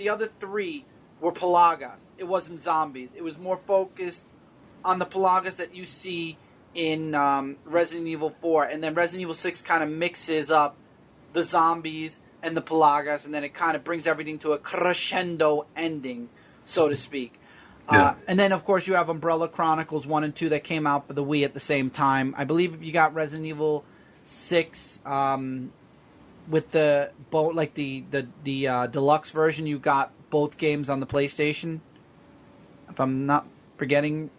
other 3 were Pelagas. It wasn't zombies. It was more focused on the Pelagas that you see in Resident Evil 4, and then Resident Evil 6 kind of mixes up the zombies and the Pelagas, and then it kind of brings everything to a crescendo ending, so to speak. Yeah. And then, of course, you have Umbrella Chronicles 1 and 2 that came out for the Wii at the same time. I believe if you got Resident Evil 6 with the deluxe version, you got both games on the PlayStation. If I'm not forgetting,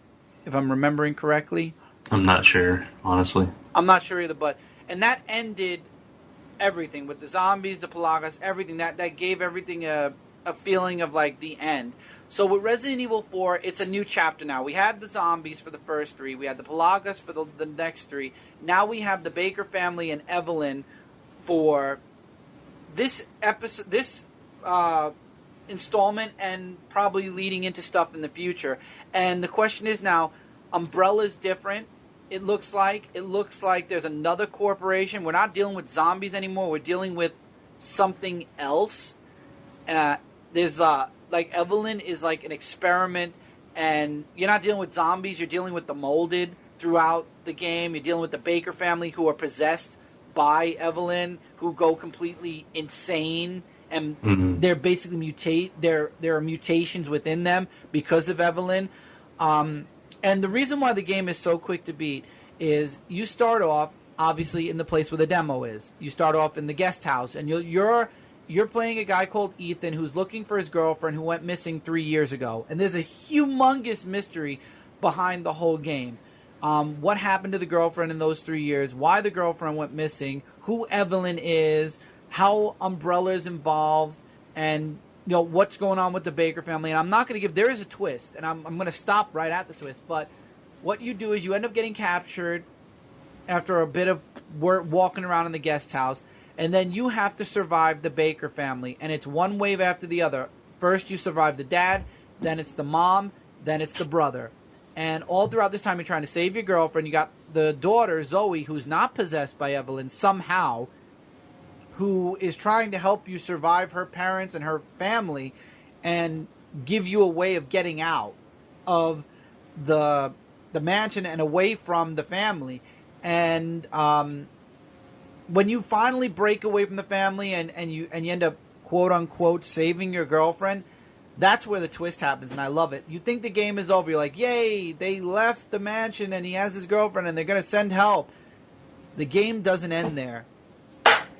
if I'm remembering correctly. I'm not sure, honestly. I'm not sure either, and that ended everything with the zombies, the Pelagas, everything. That gave everything a feeling of like the end. So with Resident Evil 4, it's a new chapter now. We had the zombies for the first 3. We had the Pelagas for the next 3. Now we have the Baker family and Evelyn for this episode, this installment, and probably leading into stuff in the future. And the question is now, Umbrella's different. It looks like there's another corporation. We're not dealing with zombies anymore. We're dealing with something else. There's like Evelyn is like an experiment, and you're not dealing with zombies. You're dealing with the molded throughout the game. You're dealing with the Baker family who are possessed by Evelyn, who go completely insane, and they're basically mutate. There are mutations within them because of Evelyn. And the reason why the game is so quick to beat is you start off, obviously, in the place where the demo is. You start off in the guest house, and you're playing a guy called Ethan who's looking for his girlfriend who went missing 3 years ago. And there's a humongous mystery behind the whole game. What happened to the girlfriend in those 3 years, why the girlfriend went missing, who Evelyn is, how Umbrella is involved, and what's going on with the Baker family. And I'm not going to there is a twist, and I'm going to stop right at the twist. But what you do is you end up getting captured after a bit of walking around in the guest house, and then you have to survive the Baker family. And it's one wave after the other. First you survive the dad, then it's the mom, then it's the brother. And all throughout this time you're trying to save your girlfriend. You got the daughter, Zoe, who's not possessed by Evelyn somehow, who is trying to help you survive her parents and her family and give you a way of getting out of the mansion and away from the family. And when you finally break away from the family and you end up, quote unquote, saving your girlfriend, that's where the twist happens, and I love it. You think the game is over. You're like, yay, they left the mansion and he has his girlfriend and they're going to send help. The game doesn't end there.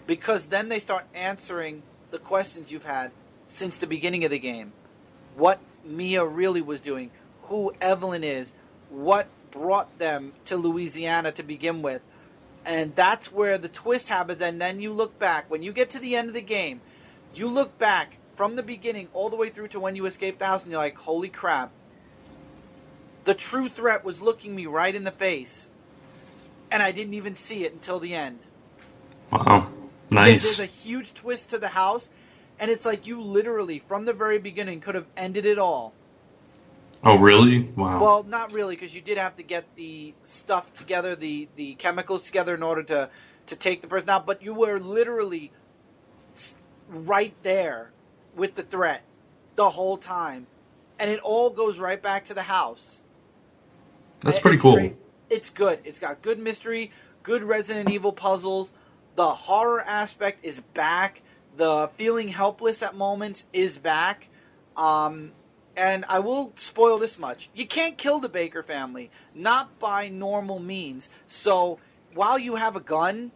Because then they start answering the questions you've had since the beginning of the game. What Mia really was doing, who Evelyn is, what brought them to Louisiana to begin with. And that's where the twist happens. And then you look back. When you get to the end of the game, you look back from the beginning all the way through to when you escape the house, and you're like, holy crap. The true threat was looking me right in the face. And I didn't even see it until the end. Wow. Nice. There's a huge twist to the house, and it's like you literally, from the very beginning, could have ended it all. Oh, really? Wow. Well, not really, because you did have to get the stuff together, the chemicals together in order to take the person out, but you were literally right there with the threat the whole time, and it all goes right back to the house. That's pretty cool. Great. It's good. It's got good mystery, good Resident Evil puzzles. The horror aspect is back. The feeling helpless at moments is back. And I will spoil this much. You can't kill the Baker family. Not by normal means. So while you have a gun,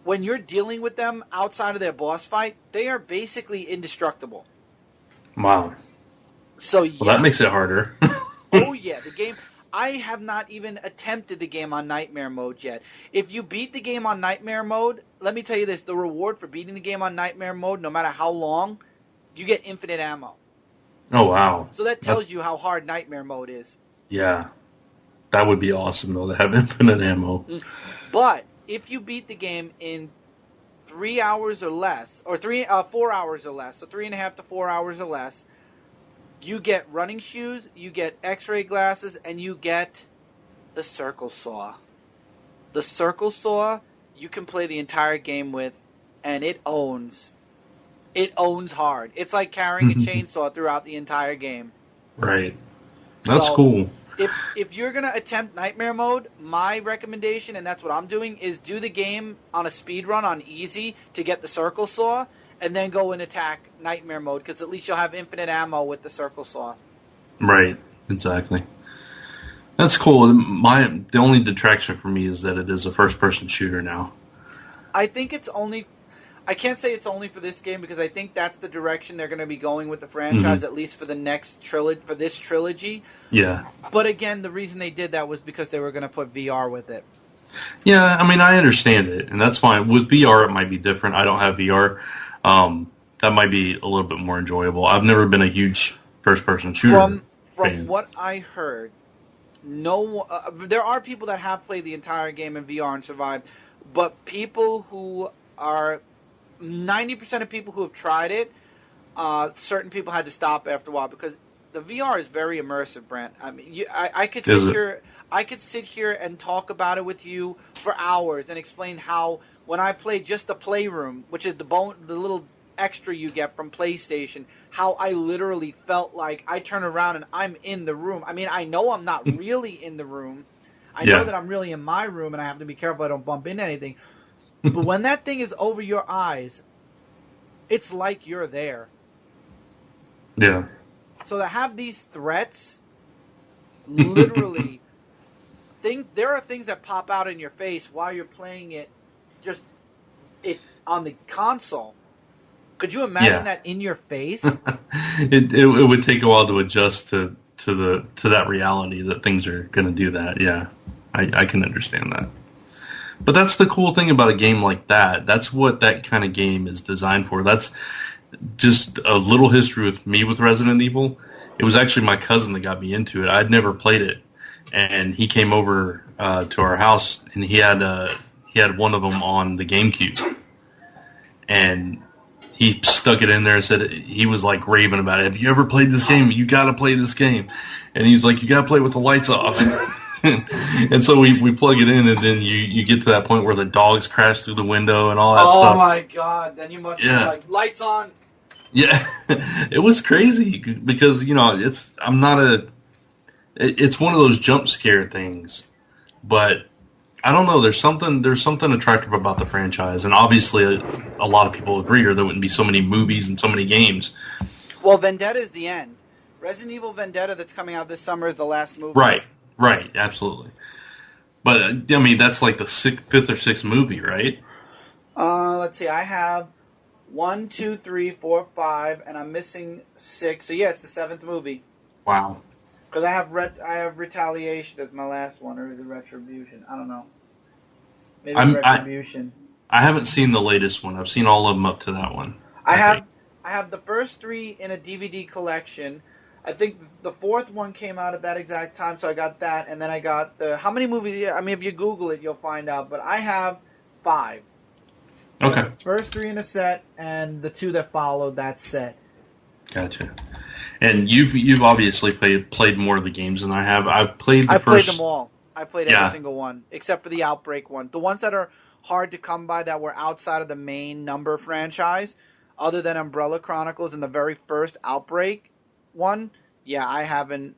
when you're dealing with them outside of their boss fight, they are basically indestructible. Wow. So yeah. Well, that makes it harder. Oh yeah, the game... I have not even attempted the game on Nightmare Mode yet. If you beat the game on Nightmare Mode, let me tell you this, the reward for beating the game on Nightmare Mode, no matter how long, you get infinite ammo. Oh, wow. So that tells you how hard Nightmare Mode is. Yeah. That would be awesome, though, to have infinite ammo. But if you beat the game in 3 hours or less, or 4 hours or less, so 3.5 to 4 hours or less, you get running shoes, you get x-ray glasses, and you get the circle saw. The circle saw, you can play the entire game with, and it owns. It owns hard. It's like carrying a chainsaw throughout the entire game. Right. That's cool. if you're gonna attempt nightmare mode, my recommendation, and that's what I'm doing, is do the game on a speed run on easy to get the circle saw, and then go and attack nightmare mode, because at least you'll have infinite ammo with the circle saw. Right, exactly. That's cool. The only detraction for me is that it is a first-person shooter now. I think it's only... I can't say it's only for this game, because I think that's the direction they're going to be going with the franchise, at least for the next trilogy, for this trilogy. Yeah. But again, the reason they did that was because they were going to put VR with it. Yeah, I mean, I understand it, and that's fine. With VR, it might be different. I don't have VR. That might be a little bit more enjoyable. I've never been a huge first-person shooter From what I heard, there are people that have played the entire game in VR and survived, but people who are... 90% of people who have tried it, certain people had to stop after a while, because the VR is very immersive, Brent. I mean, I could sit here and talk about it with you for hours and explain how when I played just the Playroom, which is the little extra you get from PlayStation, how I literally felt like I turn around and I'm in the room. I mean, I know I'm not really in the room. I know that I'm really in my room, and I have to be careful I don't bump into anything. But when that thing is over your eyes, it's like you're there. Yeah. So to have these threats, literally, there are things that pop out in your face while you're playing it, on the console. Could you imagine that in your face? It would take a while to adjust to that reality that things are going to do that. Yeah, I can understand that. But that's the cool thing about a game like that. That's what that kind of game is designed for. That's just a little history with me with Resident Evil. It was actually my cousin that got me into it. I'd never played it, and he came over to our house, and he had one of them on the GameCube, and he stuck it in there and said he was like raving about it. Have you ever played this game? You got to play this game. And he's like, you got to play with the lights off. And so we plug it in, and then you get to that point where the dogs crash through the window and all that stuff. Oh my god! Then you must be like, lights on. Yeah, it was crazy because it's one of those jump scare things, but I don't know. There's something attractive about the franchise, and obviously a lot of people agree, or there wouldn't be so many movies and so many games. Well, Vendetta is the end. Resident Evil Vendetta that's coming out this summer is the last movie. Right, absolutely. But, I mean, that's like the fifth or sixth movie, right? Let's see. I have 1, 2, 3, 4, 5, and I'm missing 6. So, yeah, it's the 7th movie. Wow. Because I have Retaliation as my last one, or is it Retribution? I don't know. Maybe Retribution. I haven't seen the latest one. I've seen all of them up to that one. I have the first 3 in a DVD collection. I think the 4th one came out at that exact time, so I got that, and then I got how many movies? I mean, if you Google it, you'll find out. But I have 5. Okay. First 3 in a set, and the 2 that followed that set. Gotcha. And you've obviously played more of the games than I have. I've played played them all. I played every single one, except for the Outbreak one. The ones that are hard to come by that were outside of the main Number franchise, other than Umbrella Chronicles and the very first Outbreak one, yeah, I haven't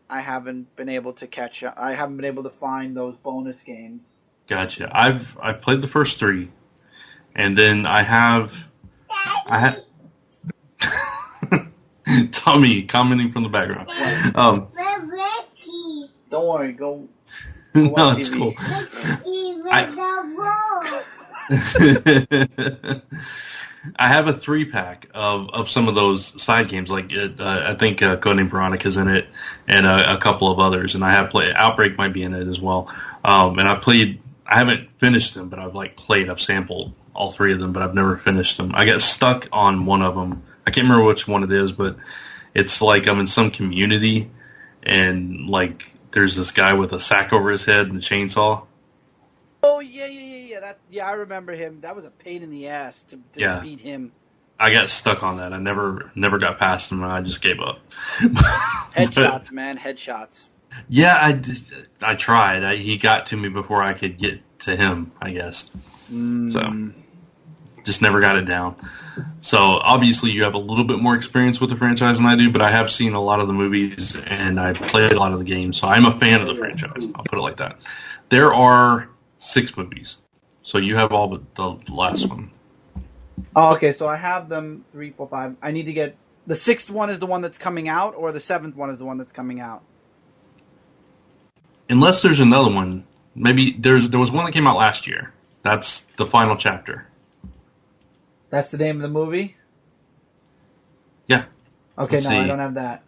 been able to catch up. I haven't been able to find those bonus games. Gotcha. I've played the first 3, and then I have Tommy commenting from the background. Don't worry, go no, it's cool. I have a 3-pack of some of those side games. Like I think Codename Veronica's in it, and a couple of others. And I have played Outbreak might be in it as well. And I haven't finished them, but I've sampled all 3 of them, but I've never finished them. I got stuck on one of them. I can't remember which one it is, but it's like I'm in some community, and like there's this guy with a sack over his head and a chainsaw. Oh yeah. I remember him. That was a pain in the ass to beat him. I got stuck on that. I never got past him, and I just gave up. Headshots, man, headshots. Yeah, I tried. He got to me before I could get to him, I guess. So, just never got it down. So obviously you have a little bit more experience with the franchise than I do, but I have seen a lot of the movies and I've played a lot of the games, so I'm a fan of the franchise. I'll put it like that. There are 6 movies, so you have all but the last one. Oh, okay, so I have them 3, 4, 5. I need to get the 6th one is the one that's coming out, or the 7th one is the one that's coming out. Unless there's another one, maybe there was one that came out last year. That's the final chapter. That's the name of the movie? Yeah. Okay, Let's no, see. I don't have that.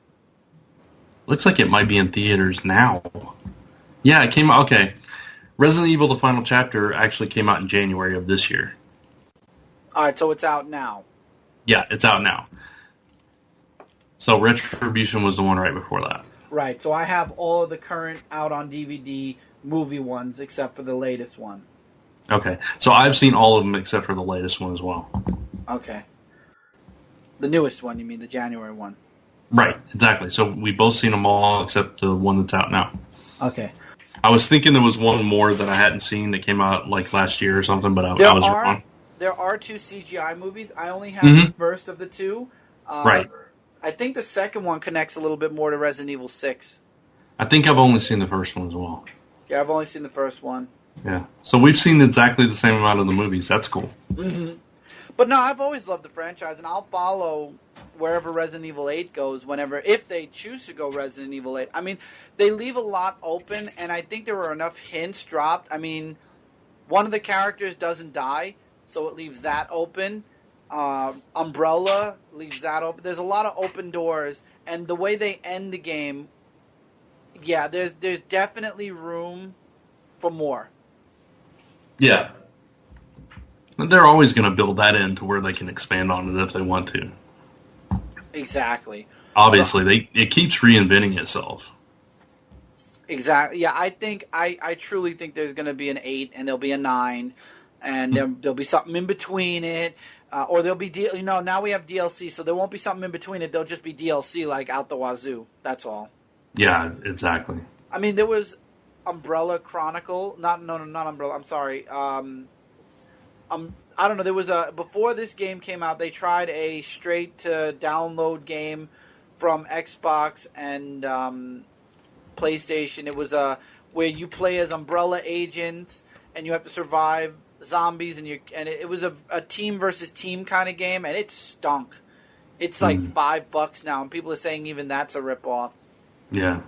Looks like it might be in theaters now. Yeah, it came out. Okay. Resident Evil: The Final Chapter actually came out in January of this year. All right, so it's out now. Yeah, it's out now. So Retribution was the one right before that. Right, so I have all of the current out on DVD movie ones except for the latest one. Okay, so I've seen all of them except for the latest one as well. Okay. The newest one, you mean, the January one? Right, exactly. So we've both seen them all except the one that's out now. Okay. I was thinking there was one more that I hadn't seen that came out like last year or something, but I was wrong. There are 2 CGI movies. I only have the first of the 2. Right. I think the second one connects a little bit more to Resident Evil 6. I think I've only seen the first one as well. Yeah, I've only seen the first one. Yeah. So we've seen exactly the same amount of the movies. That's cool. Mm-hmm. But no, I've always loved the franchise, and I'll follow wherever Resident Evil 8 goes if they choose to go Resident Evil 8. I mean, they leave a lot open, and I think there were enough hints dropped. I mean, one of the characters doesn't die, so it leaves that open. Umbrella leaves that open. There's a lot of open doors, and the way they end the game, yeah, there's definitely room for more. Yeah. They're always going to build that in to where they can expand on it if they want to. Exactly. Obviously, it keeps reinventing itself. Exactly. Yeah, I truly think there's going to be an 8 and there'll be a 9, and there'll be something in between it, or there'll be now we have DLC, so there won't be something in between it. There'll just be DLC like out the wazoo. That's all. Yeah, exactly. I mean, there was Umbrella Chronicle. Not Umbrella. I'm sorry. I don't know. There was before this game came out, they tried a straight to download game from Xbox and PlayStation. It was where you play as Umbrella agents and you have to survive zombies, and it was a team versus team kind of game, and it stunk. It's like $5 now, and people are saying even that's a ripoff. Yeah.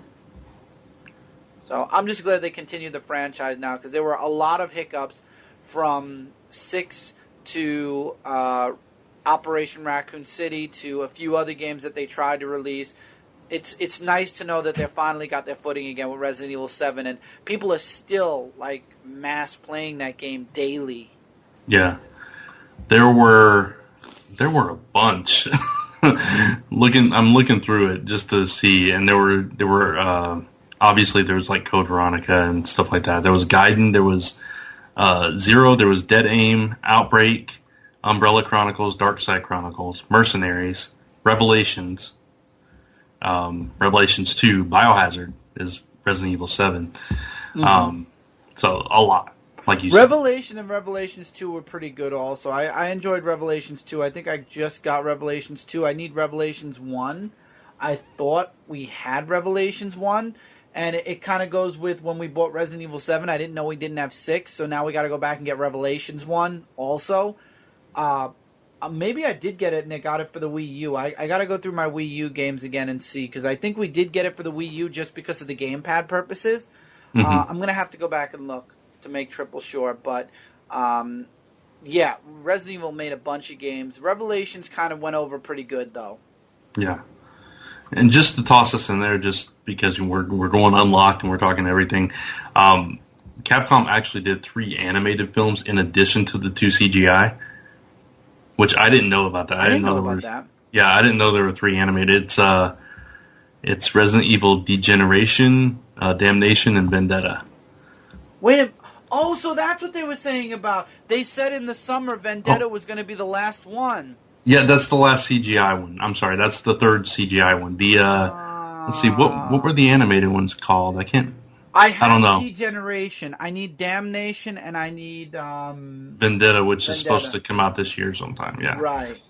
So I'm just glad they continue the franchise now, because there were a lot of hiccups from 6 to Operation Raccoon City to a few other games that they tried to release. It's nice to know that they finally got their footing again with Resident Evil 7, and people are still like mass playing that game daily. Yeah, there were a bunch. I'm looking through it just to see, and there were obviously there was like Code Veronica and stuff like that. There was Gaiden, there was Zero, there was Dead Aim, Outbreak, Umbrella Chronicles, Dark Side Chronicles, Mercenaries, Revelations. Revelations 2, Biohazard is Resident Evil 7. So a lot, like you said. Revelation and Revelations 2 were pretty good also. I enjoyed Revelations 2. I think I just got Revelations 2. I need Revelations 1. I thought we had Revelations 1, and it kind of goes with when we bought Resident Evil 7. I didn't know we didn't have 6, so now we got to go back and get Revelations 1 also. Maybe I did get it and I got it for the Wii U. I got to go through my Wii U games again and see, because I think we did get it for the Wii U just because of the gamepad purposes. I'm going to have to go back and look to make triple sure. But, yeah, Resident Evil made a bunch of games. Revelations kind of went over pretty good, though. Yeah. And just to toss us in there, just because we're going unlocked and we're talking everything, Capcom actually did 3 animated films in addition to the 2 CGI. Which I didn't know about that. I didn't know about that. Yeah, I didn't know there were 3 animated. It's Resident Evil Degeneration, Damnation, and Vendetta. Wait. Oh, so that's what they were saying about. They said in the summer Vendetta was going to be the last one. Yeah, that's the last CGI one. I'm sorry, that's the 3rd CGI one. The let's see, what were the animated ones called? I can't. I don't know. Degeneration. I need Damnation, and I need Vendetta, which is supposed to come out this year sometime. Yeah. Right.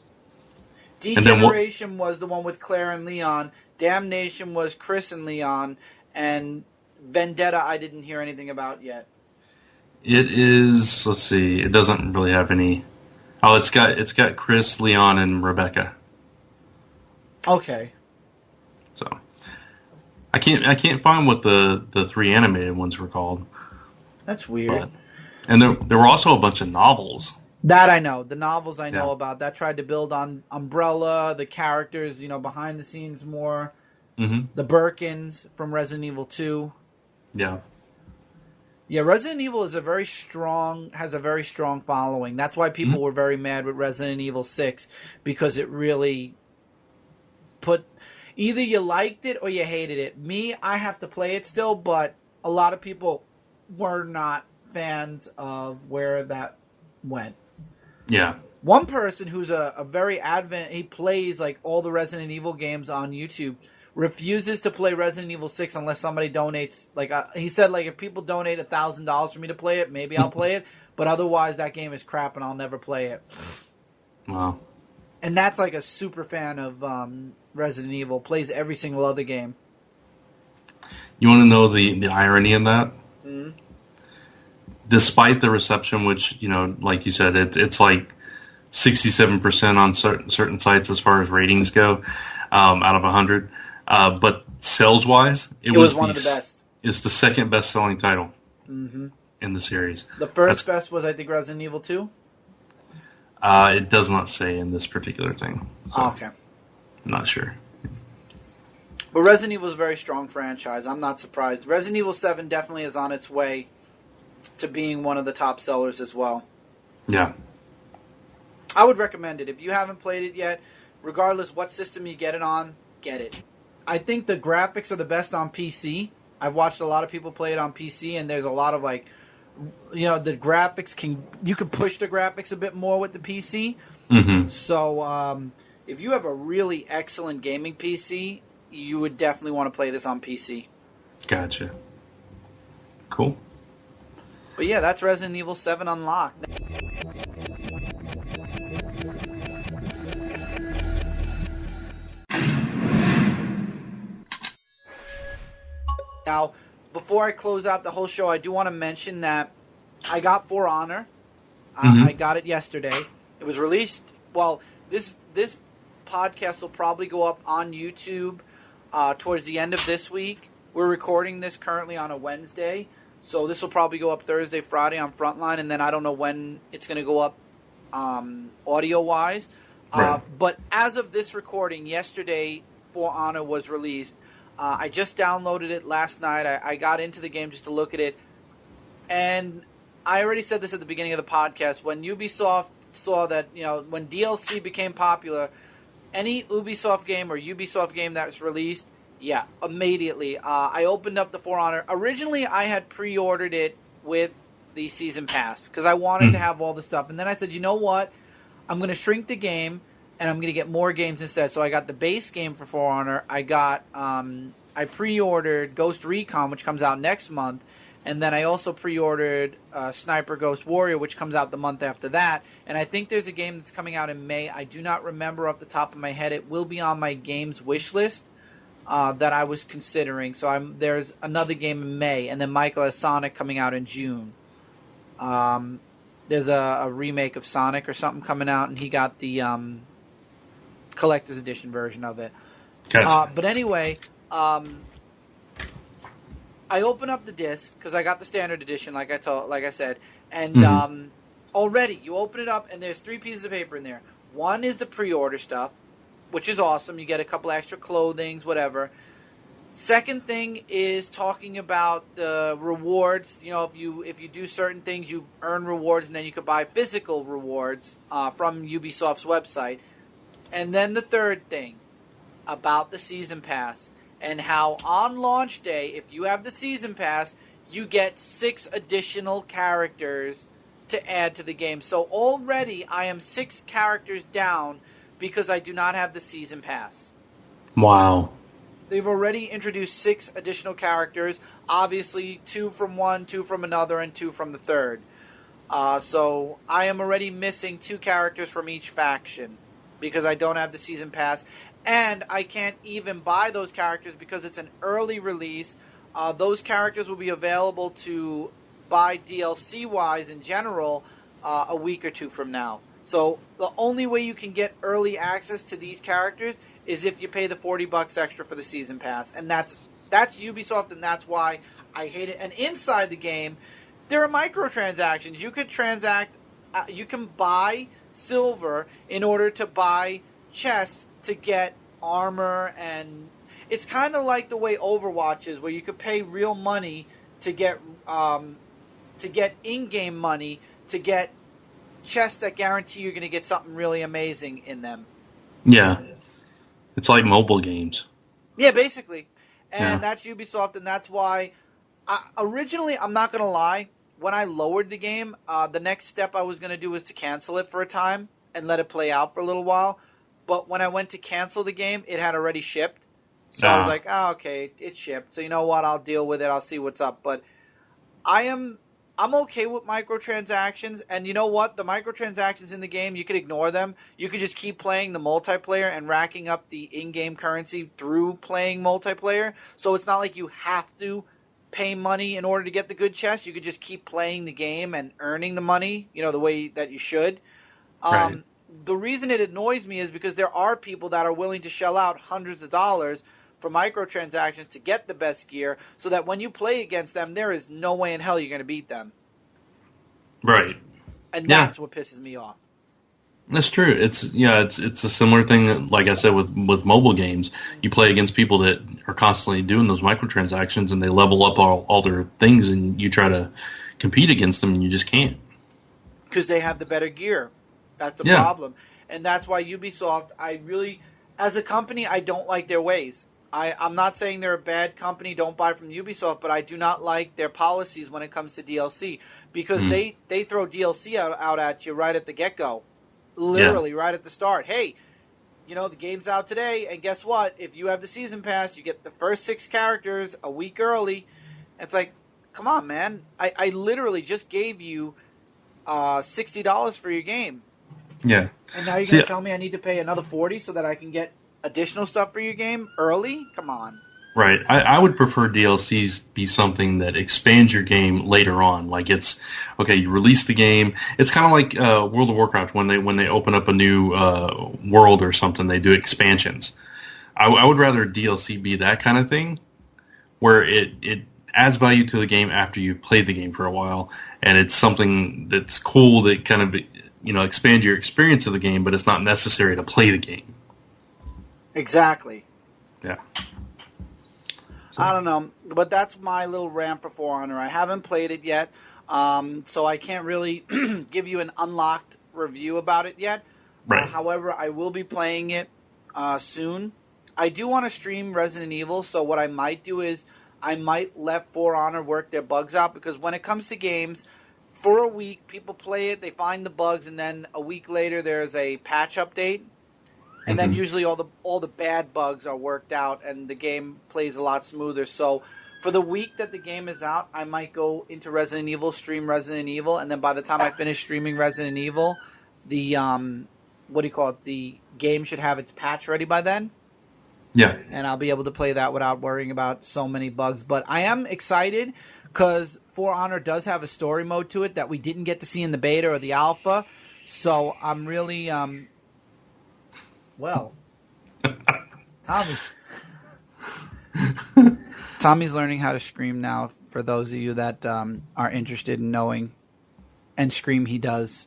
Degeneration was the one with Claire and Leon. Damnation was Chris and Leon, and Vendetta I didn't hear anything about yet. It is. Let's see. It doesn't really have any. Oh, it's got Chris, Leon, and Rebecca. Okay. So I can't find what the 3 animated ones were called. That's weird. And there were also a bunch of novels. That I know. The novels I know about. That tried to build on Umbrella, the characters, behind the scenes more. Mm-hmm. The Birkins from Resident Evil 2. Yeah. Yeah, Resident Evil has a very strong following. That's why people were very mad with Resident Evil 6, because it really either you liked it or you hated it. Me, I have to play it still, but a lot of people were not fans of where that went. Yeah. One person who's a very he plays like all the Resident Evil games on YouTube, refuses to play Resident Evil 6 unless somebody donates. He said, if people donate $1,000 for me to play it, maybe I'll play it. But otherwise, that game is crap and I'll never play it. Wow. And that's like a super fan of Resident Evil. Plays every single other game. You want to know the irony in that? Mm-hmm. Despite the reception, which, like you said, it's like 67% on certain sites as far as ratings go, out of 100. But sales-wise, it was one of the best. It's the second best-selling title in the series. The first best was, I think, Resident Evil 2? It does not say in this particular thing. So okay. I'm not sure. But Resident Evil is a very strong franchise. I'm not surprised. Resident Evil 7 definitely is on its way to being one of the top sellers as well. Yeah. I would recommend it. If you haven't played it yet, regardless what system you get it on, get it. I think the graphics are the best on PC. I've watched a lot of people play it on PC, and there's a lot of the graphics you can push the graphics a bit more with the PC. Mm-hmm. So if you have a really excellent gaming PC, you would definitely want to play this on PC. Gotcha. Cool. But yeah, that's Resident Evil 7 Unlocked. Now, before I close out the whole show, I do want to mention that I got For Honor. I got it yesterday. It was released. Well, this podcast will probably go up on YouTube towards the end of this week. We're recording this currently on a Wednesday, so this will probably go up Thursday, Friday on Frontline, and then I don't know when it's going to go up audio-wise. Right. But as of this recording, yesterday, For Honor was released. I just downloaded it last night. I got into the game just to look at it. And I already said this at the beginning of the podcast. When Ubisoft saw that, when DLC became popular, any Ubisoft game or Ubisoft game that's released, immediately. I opened up the For Honor. Originally, I had pre-ordered it with the Season Pass because I wanted to have all the stuff. And then I said, you know what? I'm going to shrink the game, and I'm going to get more games instead. So I got the base game for Honor. I got, I pre-ordered Ghost Recon, which comes out next month. And then I also pre-ordered Sniper Ghost Warrior, which comes out the month after that. And I think there's a game that's coming out in May. I do not remember off the top of my head. It will be on my games wish list that I was considering. So there's another game in May. And then Michael has Sonic coming out in June. There's a remake of Sonic or something coming out, and he got the collector's edition version of it. Gotcha. But anyway, I open up the disc because I got the standard edition, like I said, and already you open it up and there's 3 pieces of paper in there. One is the pre-order stuff, which is awesome. You get a couple extra clothings, whatever. Second thing is talking about the rewards. If you do certain things, you earn rewards, and then you could buy physical rewards from Ubisoft's website. And then the third thing about the Season Pass. And how on launch day, if you have the Season Pass, you get 6 additional characters to add to the game. So already I am 6 characters down because I do not have the Season Pass. Wow. they've already introduced 6 additional characters. Obviously, 2 from one, 2 from another, and 2 from the third. So I am already missing 2 characters from each faction because I don't have the season pass, and I can't even buy those characters because it's an early release. Those characters will be available to buy DLC-wise in general a week or 2 from now. So the only way you can get early access to these characters is if you pay the $40 extra for the season pass, and that's Ubisoft, and that's why I hate it. And inside the game, there are microtransactions. You could transact, you can buy silver in order to buy chests to get armor, and it's kind of like the way Overwatch is, where you could pay real money to get in-game money to get chests that guarantee you're going to get something really amazing in them. Yeah. It's like mobile games. Yeah, basically. And that's Ubisoft, and that's why originally, I'm not going to lie, when I lowered the game, the next step I was going to do was to cancel it for a time and let it play out for a little while. But when I went to cancel the game, it had already shipped. So I was like, okay, it shipped. So you know what? I'll deal with it. I'll see what's up. But I'm okay with microtransactions. And you know what? The microtransactions in the game, you could ignore them. You could just keep playing the multiplayer and racking up the in-game currency through playing multiplayer. So it's not like you have to pay money in order to get the good chest. You could just keep playing the game and earning the money, the way that you should. Right. The reason it annoys me is because there are people that are willing to shell out hundreds of dollars for microtransactions to get the best gear, so that when you play against them, there is no way in hell you're going to beat them. Right. And that's what pisses me off. That's true. It's a similar thing, like I said, with mobile games. You play against people that are constantly doing those microtransactions, and they level up all their things, and you try to compete against them, and you just can't. Because they have the better gear. That's the problem. And that's why Ubisoft, as a company, I don't like their ways. I'm not saying they're a bad company, don't buy from Ubisoft, but I do not like their policies when it comes to DLC. Because they throw DLC out at you right at the get-go. Literally, right at the start. Hey, the game's out today, and guess what? If you have the season pass, you get the first 6 characters a week early. It's like, come on, man. I literally just gave you $60 for your game. Yeah. And now you're going to tell me I need to pay another $40 so that I can get additional stuff for your game early? Come on. Right. I would prefer DLCs be something that expands your game later on. Like it's, okay, you release the game. It's kind of like World of Warcraft when they open up a new world or something, they do expansions. I would rather DLC be that kind of thing where it adds value to the game after you've played the game for a while, and it's something that's cool that kind of expand your experience of the game, but it's not necessary to play the game. Exactly. Yeah. I don't know, but that's my little rant for For Honor. I haven't played it yet, so I can't really give you an unlocked review about it yet. Right. However, I will be playing it soon. I do want to stream Resident Evil, so what I might do is I might let For Honor work their bugs out, because when it comes to games, for a week, people play it, they find the bugs, and then a week later there's a patch update. And then usually all the bad bugs are worked out, and the game plays a lot smoother. So for the week that the game is out, I might go into Resident Evil, stream Resident Evil, and then by the time I finish streaming Resident Evil, the the game should have its patch ready by then. Yeah. And I'll be able to play that without worrying about so many bugs. But I am excited because For Honor does have a story mode to it that we didn't get to see in the beta or the alpha. So I'm really well, Tommy's learning how to scream now, for those of you that are interested in knowing. And scream he does.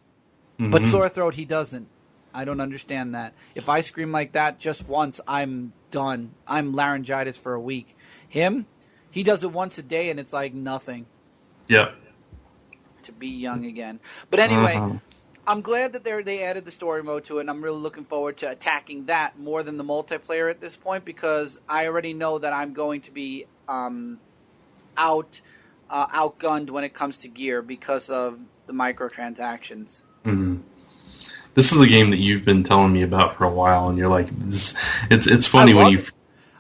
Mm-hmm. But sore throat he doesn't. I don't understand that. If I scream like that just once, I'm done. I'm laryngitis for a week. Him, he does it once a day and it's like nothing. Yeah. To be young again. But anyway, I'm glad that they added the story mode to it, and I'm really looking forward to attacking that more than the multiplayer at this point, because I already know that I'm going to be outgunned when it comes to gear because of the microtransactions. Mm-hmm. This is a game that you've been telling me about for a while, and you're like, it's funny when you...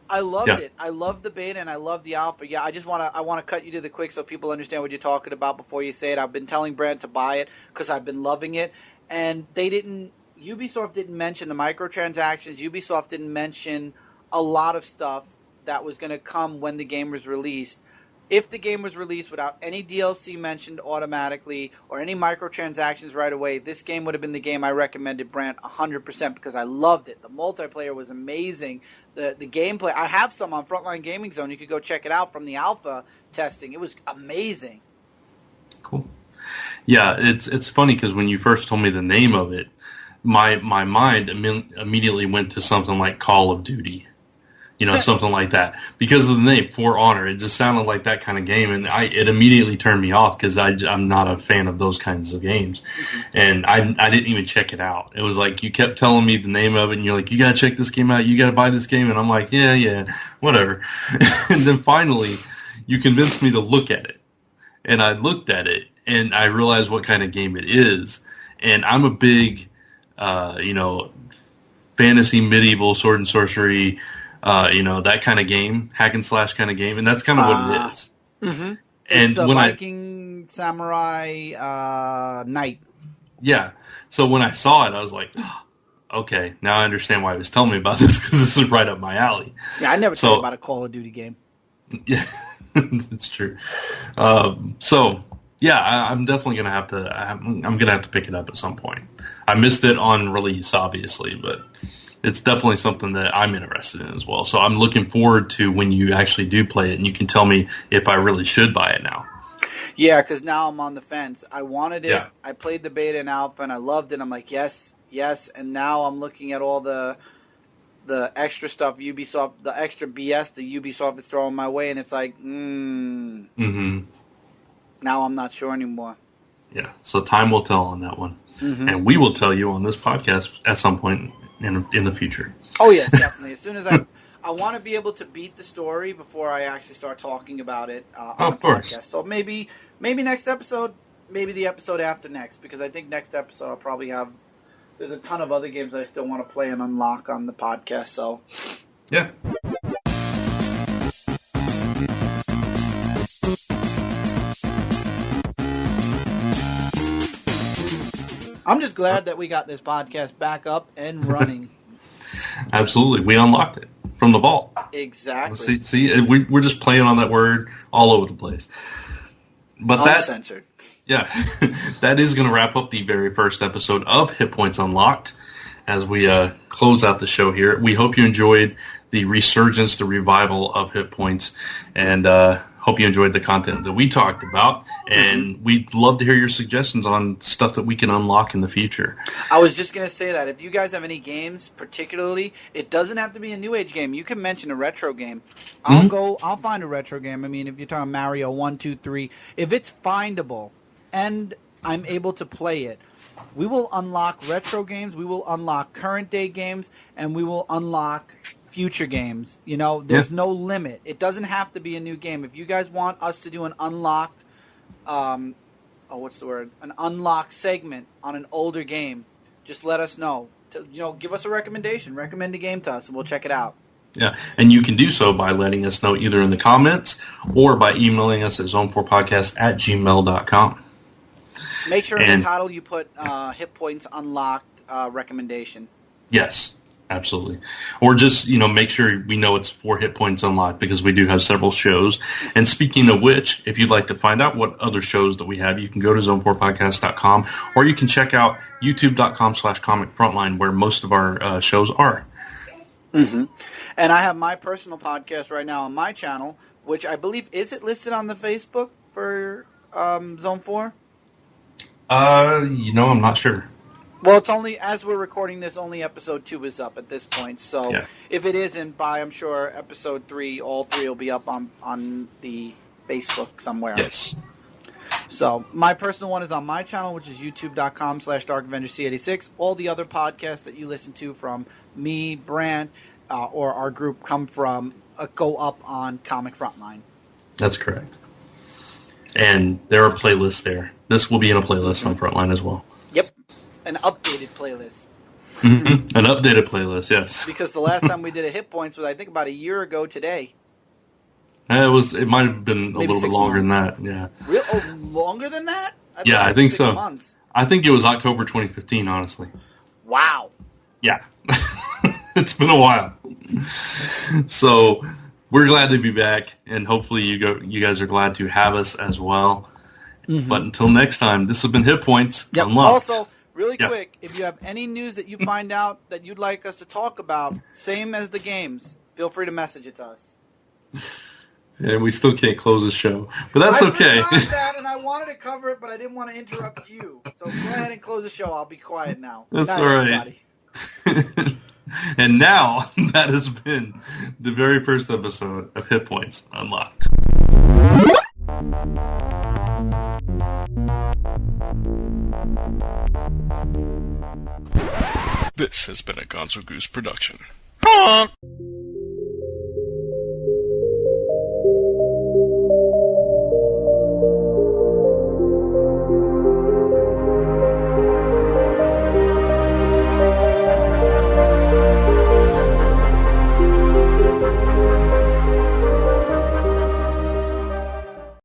I loved it. I love the beta and I love the alpha. Yeah, I want to cut you to the quick so people understand what you're talking about before you say it. I've been telling Brent to buy it because I've been loving it, and Ubisoft didn't mention the microtransactions. Ubisoft didn't mention a lot of stuff that was going to come when the game was released. If the game was released without any DLC mentioned automatically or any microtransactions right away, this game would have been the game I recommended Brant 100% because I loved it. The multiplayer was amazing. The gameplay, I have some on Frontline Gaming Zone. You could go check it out from the alpha testing. It was amazing. Cool. Yeah, it's funny because when you first told me the name of it, my mind immediately went to something like Call of Duty. Something like that. Because of the name, For Honor, it just sounded like that kind of game, and it immediately turned me off because I'm not a fan of those kinds of games. Mm-hmm. And I didn't even check it out. It was like you kept telling me the name of it, and you're like, you got to check this game out, you got to buy this game, and I'm like, yeah, whatever. And then finally, you convinced me to look at it. And I looked at it, and I realized what kind of game it is. And I'm a big, fantasy, medieval, sword and sorcery, that kind of game, hack and slash kind of game, and that's kind of what it is. Mm-hmm. And it's a Viking samurai knight. Yeah. So when I saw it, I was like, okay, now I understand why he was telling me about this because this is right up my alley. Yeah, I never told you about a Call of Duty game. Yeah, it's true. So yeah, I'm definitely gonna have to. I'm gonna have to pick it up at some point. I missed it on release, obviously, but it's definitely something that I'm interested in as well. So I'm looking forward to when you actually do play it, and you can tell me if I really should buy it now. Yeah, because now I'm on the fence. I wanted it. Yeah. I played the beta and alpha, and I loved it. I'm like, yes. And now I'm looking at all the extra stuff Ubisoft, the extra BS that Ubisoft is throwing my way, and it's like, Mm-hmm. Now I'm not sure anymore. Yeah, so time will tell on that one. Mm-hmm. And we will tell you on this podcast at some point in the future. Oh, yes, definitely. As soon as I want to be able to beat the story before I actually start talking about it on the podcast. So maybe next episode, maybe the episode after next, because I think next episode I'll probably have, there's a ton of other games that I still want to play and unlock on the podcast. So yeah. I'm just glad that we got this podcast back up and running. Absolutely. We unlocked it from the vault. Exactly. See, we're just playing on that word all over the place. But Uncensored. Yeah, that is going to wrap up the very first episode of Hit Points Unlocked as we close out the show here. We hope you enjoyed the resurgence, the revival of Hit Points, and hope you enjoyed the content that we talked about, and we'd love to hear your suggestions on stuff that we can unlock in the future. I was just going to say that. If you guys have any games, particularly, it doesn't have to be a New Age game. You can mention a retro game. I'll find a retro game. I mean, if you're talking Mario 1, 2, 3, if it's findable and I'm able to play it, we will unlock retro games, we will unlock current day games, and we will unlock future games. There's no limit. It doesn't have to be a new game. If you guys want us to do an unlocked an unlocked segment on an older game, just let us know. Give us a recommendation. Recommend a game to us and we'll check it out. Yeah, and you can do so by letting us know either in the comments or by emailing us at zone4podcast@gmail.com. Make sure in the title you put Hit Points Unlocked recommendation. Yes. Absolutely. Or just, make sure we know it's for Hit Points Unlocked because we do have several shows. And speaking of which, if you'd like to find out what other shows that we have, you can go to zone4podcast.com or you can check out youtube.com/comicfrontline where most of our shows are. Mm-hmm. And I have my personal podcast right now on my channel, which I believe, is it listed on the Facebook for Zone 4? I'm not sure. Well, it's only, as we're recording this, only episode 2 is up at this point. So if it isn't by, I'm sure, episode 3, all 3 will be up on the Facebook somewhere. Yes. So my personal one is on my channel, which is youtube.com/DarkAvengerC86. All the other podcasts that you listen to from me, Brant, or our group go up on Comic Frontline. That's correct. And there are playlists there. This will be in a playlist on Frontline as well. Yep. An updated playlist. An updated playlist, yes. Because the last time we did a hit points was, I think, about a year ago today. It might have been a Maybe little bit longer months. than that. Yeah. Real? Oh, longer than that? I think so. Months. I think it was October 2015. Honestly. Wow. Yeah. It's been a while. So we're glad to be back, and hopefully you guys are glad to have us as well. Mm-hmm. But until next time, this has been Hit Points Unlocked. Also, really quick, if you have any news that you find out that you'd like us to talk about, same as the games, feel free to message it to us. And we still can't close the show, but that's okay. I forgot that, and I wanted to cover it, but I didn't want to interrupt you. So go ahead and close the show. I'll be quiet now. That's all right. And now, that has been the very first episode of Hit Points Unlocked. This has been a Gonzo Goose production.